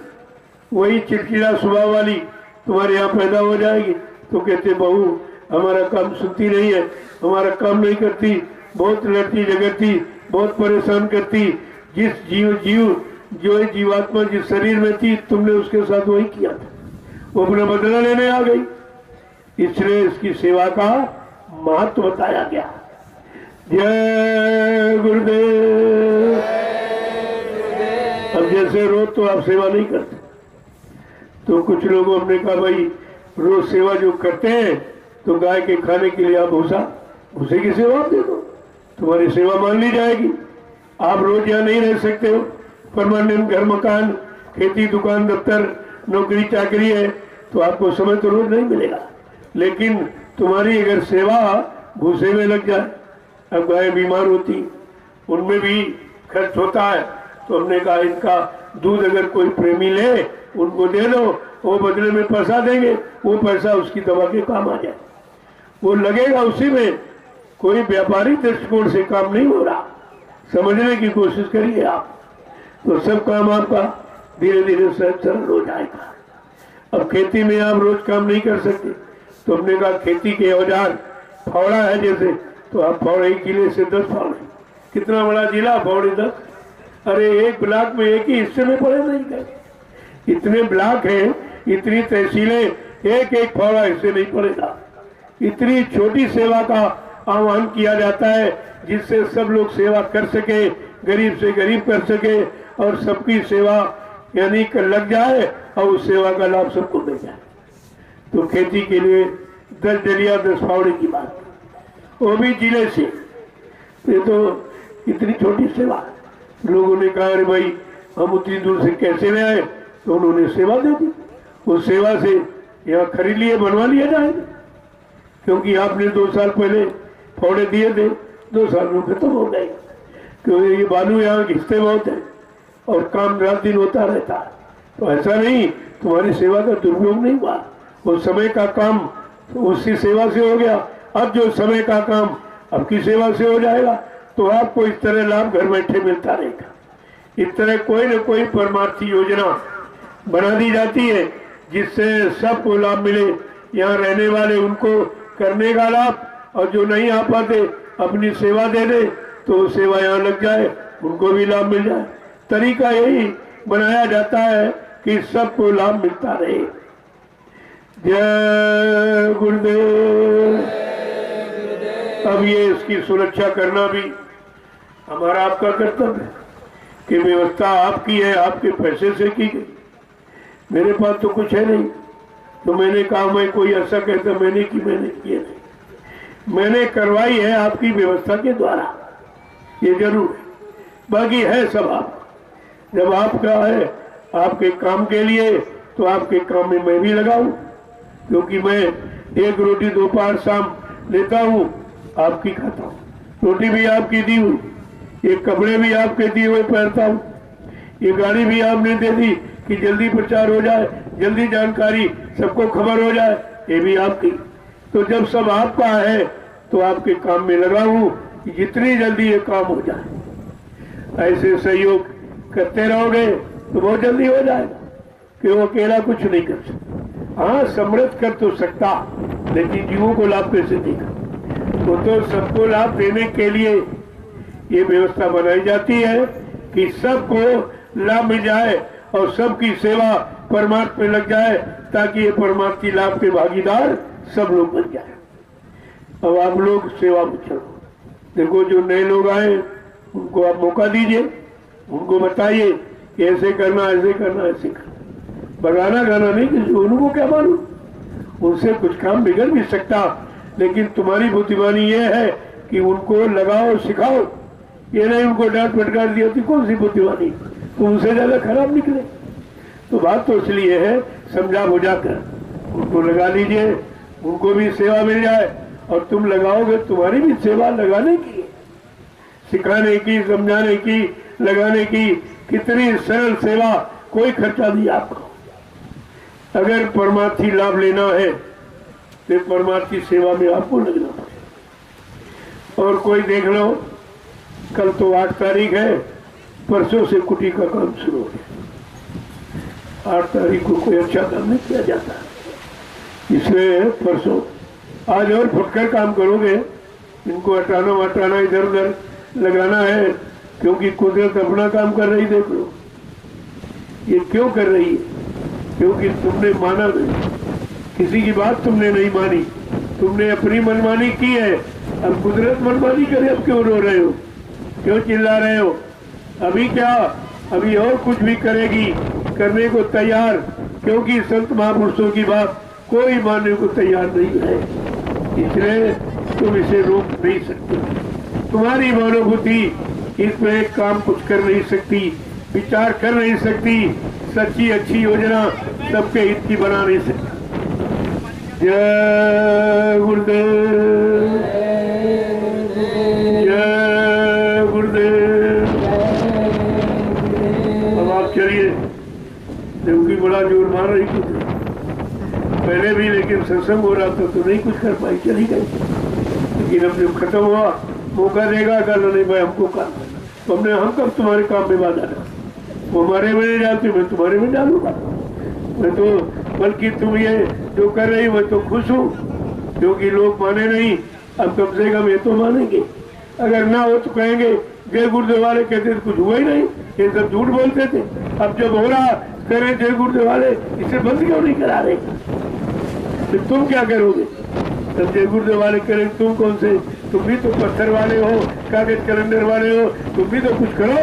वही चिड़चिड़ा स्वभाव वाली तुम्हारे यहाँ पैदा हो जाएगी। तो कहते बहू हमारा काम सुनती नहीं है, हमारा काम नहीं करती, बहुत लड़ती झगड़ती, बहुत परेशान करती। जिस जो जीवात्मा जिस शरीर में थी तुमने उसके साथ वही किया था, वो अपना बदला लेने आ गई। इसलिए इसकी सेवा का महत्व बताया गया। जय गुरुदेव। अब जैसे रोज तो आप सेवा नहीं करते, तो कुछ लोगों हमने कहा भाई रोज सेवा जो करते हैं तो गाय के खाने के लिए आप भूसे की सेवा दे दो, तुम्हारी सेवा मान ली जाएगी। आप रोज यहाँ नहीं रह सकते हो, परमानेंट घर मकान, खेती, दुकान, दफ्तर, नौकरी चाकरी है, तो आपको समय तो रोज नहीं मिलेगा। लेकिन तुम्हारी अगर सेवा भूसे में लग जाए, अब गाय बीमार होती, उनमें भी खर्च होता है, तो हमने कहा इनका दूध अगर कोई प्रेमी ले उनको दे दो, वो बदले में पैसा देंगे, वो पैसा उसकी दवा के काम आ जाए, वो लगेगा उसी में। कोई व्यापारिक दृष्टिकोण से काम नहीं हो रहा, समझने की कोशिश करिए आप, तो सब काम आपका धीरे धीरे सरल हो जाएगा। अब खेती में आप रोज काम नहीं कर सकते, तो हमने कहा खेती के औजार, फावड़ा है जैसे, तो आप फावड़े जिले से 10 फावड़े, कितना बड़ा जिला फावड़े 10, अरे एक ब्लॉक में एक ही हिस्से में पड़े नहीं गए, इतने ब्लॉक हैं, इतनी तहसीलें, एक एक फावड़ा हिस्से नहीं पड़ेगा। इतनी छोटी सेवा का आह्वान किया जाता है जिससे सब लोग सेवा कर सके, गरीब से गरीब कर सके, और सबकी सेवा यानी कि लग जाए और उस सेवा का लाभ सबको मिल जाए। तो खेती के लिए 10 डलिया 10 फावड़े की बात, वो भी जिले से। ये तो इतनी छोटी सेवा। लोगों ने कहा अरे भाई हम उतनी दूर से कैसे ले आए, तो उन्होंने सेवा दे दी। उस सेवा से यहाँ खरीद लिए, बनवा लिया जाएगा, क्योंकि आपने 2 साल पहले फावड़े दिए थे, 2 साल में खत्म हो गए, क्योंकि ये बालू यहाँ घिसते बहुत है और काम रात दिन होता रहता है। तो ऐसा नहीं, तुम्हारी सेवा का दुरुपयोग नहीं हुआ, वो समय का काम उसकी सेवा से हो गया। अब जो समय का काम आपकी सेवा से हो जाएगा, तो आपको इस तरह लाभ घर बैठे मिलता रहेगा। इस तरह कोई न कोई परमार्थी योजना बना दी जाती है जिससे सबको लाभ मिले। यहाँ रहने वाले उनको करने का लाभ, और जो नहीं आ पाते अपनी सेवा दे दे, तो सेवा यहाँ लग जाए, उनको भी लाभ मिल जाए। तरीका यही बनाया जाता है कि सबको लाभ मिलता रहे। जय गुरुदेव। अब ये इसकी सुरक्षा करना भी हमारा आपका कर्तव्य है कि व्यवस्था आपकी है, आपके पैसे से की गई। मेरे पास तो कुछ है नहीं, तो मैंने कहा, मैं कोई ऐसा कहता मैंने की, मैंने किए नहीं, मैंने करवाई है आपकी व्यवस्था के द्वारा, ये जरूर है। बाकी है सब आप, जब आपका है आपके काम के लिए, तो आपके काम में मैं भी लगाऊं, क्योंकि मैं 1 रोटी दोपहर शाम लेता हूँ, आपकी खाता हूँ। रोटी भी आपकी दी हुई, ये कपड़े भी आपके दिए हुए पहनता हूँ, ये गाड़ी भी आपने दे दी कि जल्दी प्रचार हो जाए, जल्दी जानकारी सबको खबर हो जाए, ये भी आपकी। तो जब सब आपका है तो आपके काम में लगा हूँ कि जितनी जल्दी ये काम हो जाए। ऐसे सहयोग करते रहोगे तो बहुत जल्दी हो जाएगा, कि वो अकेला कुछ नहीं कर सकता। हाँ, समृद्ध कर तो सकता, लेकिन जीवों को लाभ कैसे देगा? तो सबको लाभ देने के लिए ये व्यवस्था बनाई जाती है कि सबको लाभ मिल जाए और सबकी सेवा परमार्थ में लग जाए, ताकि ये परमार्थी लाभ के भागीदार सब लोग बन जाए। अब आप लोग सेवा में चलो। देखो, जो नए लोग आए उनको आप मौका दीजिए, उनको बताइए कि ऐसे करना, ऐसे करना, ऐसे करना। बगाना गाना नहीं, किसी उनको क्या मालूम, उनसे कुछ काम बिगड़ भी सकता, लेकिन तुम्हारी बुद्धिमानी ये है कि उनको लगाओ, सिखाओ। ये नहीं उनको डांट फटकार दिया थी, कौन सी बुद्धिमानी, तो उनसे ज्यादा खराब निकले। तो बात तो इसलिए है, समझा बुझाकर उनको लगा लीजिए, उनको भी सेवा मिल जाए, और तुम लगाओगे, तुम्हारी भी सेवा लगाने की, सिखाने की, समझाने की, लगाने की। कितनी सरल सेवा, कोई खर्चा नहीं आपको। अगर परमार्थी लाभ लेना है तो परमार्थी सेवा में आपको लगना पड़ेगा। और कोई देख लो, कल तो 8 तारीख है, परसों से कुटी का काम शुरू हो गया। 8 तारीख को कोई अच्छा काम नहीं किया जाता, इसलिए परसों आज और फुटकर काम करोगे। इनको हटाना वटाना, इधर उधर लगाना है, क्योंकि कुदरत अपना काम कर रही। देख लो ये क्यों कर रही है, क्योंकि तुमने माना नहीं, किसी की बात तुमने नहीं मानी, तुमने अपनी मनमानी की है। अब कुदरत मनमानी करे, अब क्यों रो रहे हो, क्यों चिल्ला रहे हो? अभी क्या, अभी और कुछ भी करेगी, करने को तैयार, क्योंकि संत महापुरुषों की बात कोई मानने को तैयार नहीं है, इसलिए तुम इसे रोक नहीं सकते। तुम्हारी मनोबुद्धि इसमें काम कुछ कर नहीं सकती, विचार कर नहीं सकती, सच्ची अच्छी योजना सबके हित की बना नहीं सकती। जय गुरुदेव, जय गुरुदेव। अब आप चलिए, देवकी बड़ा जोर मार रही थी पहले भी, लेकिन सत्संग हो रहा था तो नहीं कुछ कर पाई, चली गई। लेकिन अब जब खत्म हुआ, मौका देगा कल, नहीं भाई हमको काम, तो हम कब तुम्हारे काम में बाधा डाल, वो हमारे में नहीं डालते, मैं तुम्हारे में डालूंगा। मैं तो, बल्कि तुम ये जो कर रही, मैं तो खुश हूँ, क्योंकि लोग माने नहीं, अब कम से कम ये तो मानेंगे। अगर ना हो तो कहेंगे जय गुरुदेव वाले कहते तो कुछ हुआ ही नहीं, ये सब झूठ बोलते थे। अब जब हो रहा करें जय गुरुदेव वाले, इसे बंद क्यों नहीं करा रहे? तो तुम क्या करोगे? तब जय गुरुदेव वाले करें, तुम कौन से, तुम भी तो पत्थर वाले हो, कागज कैलेंडर वाले हो, तुम भी तो कुछ करो।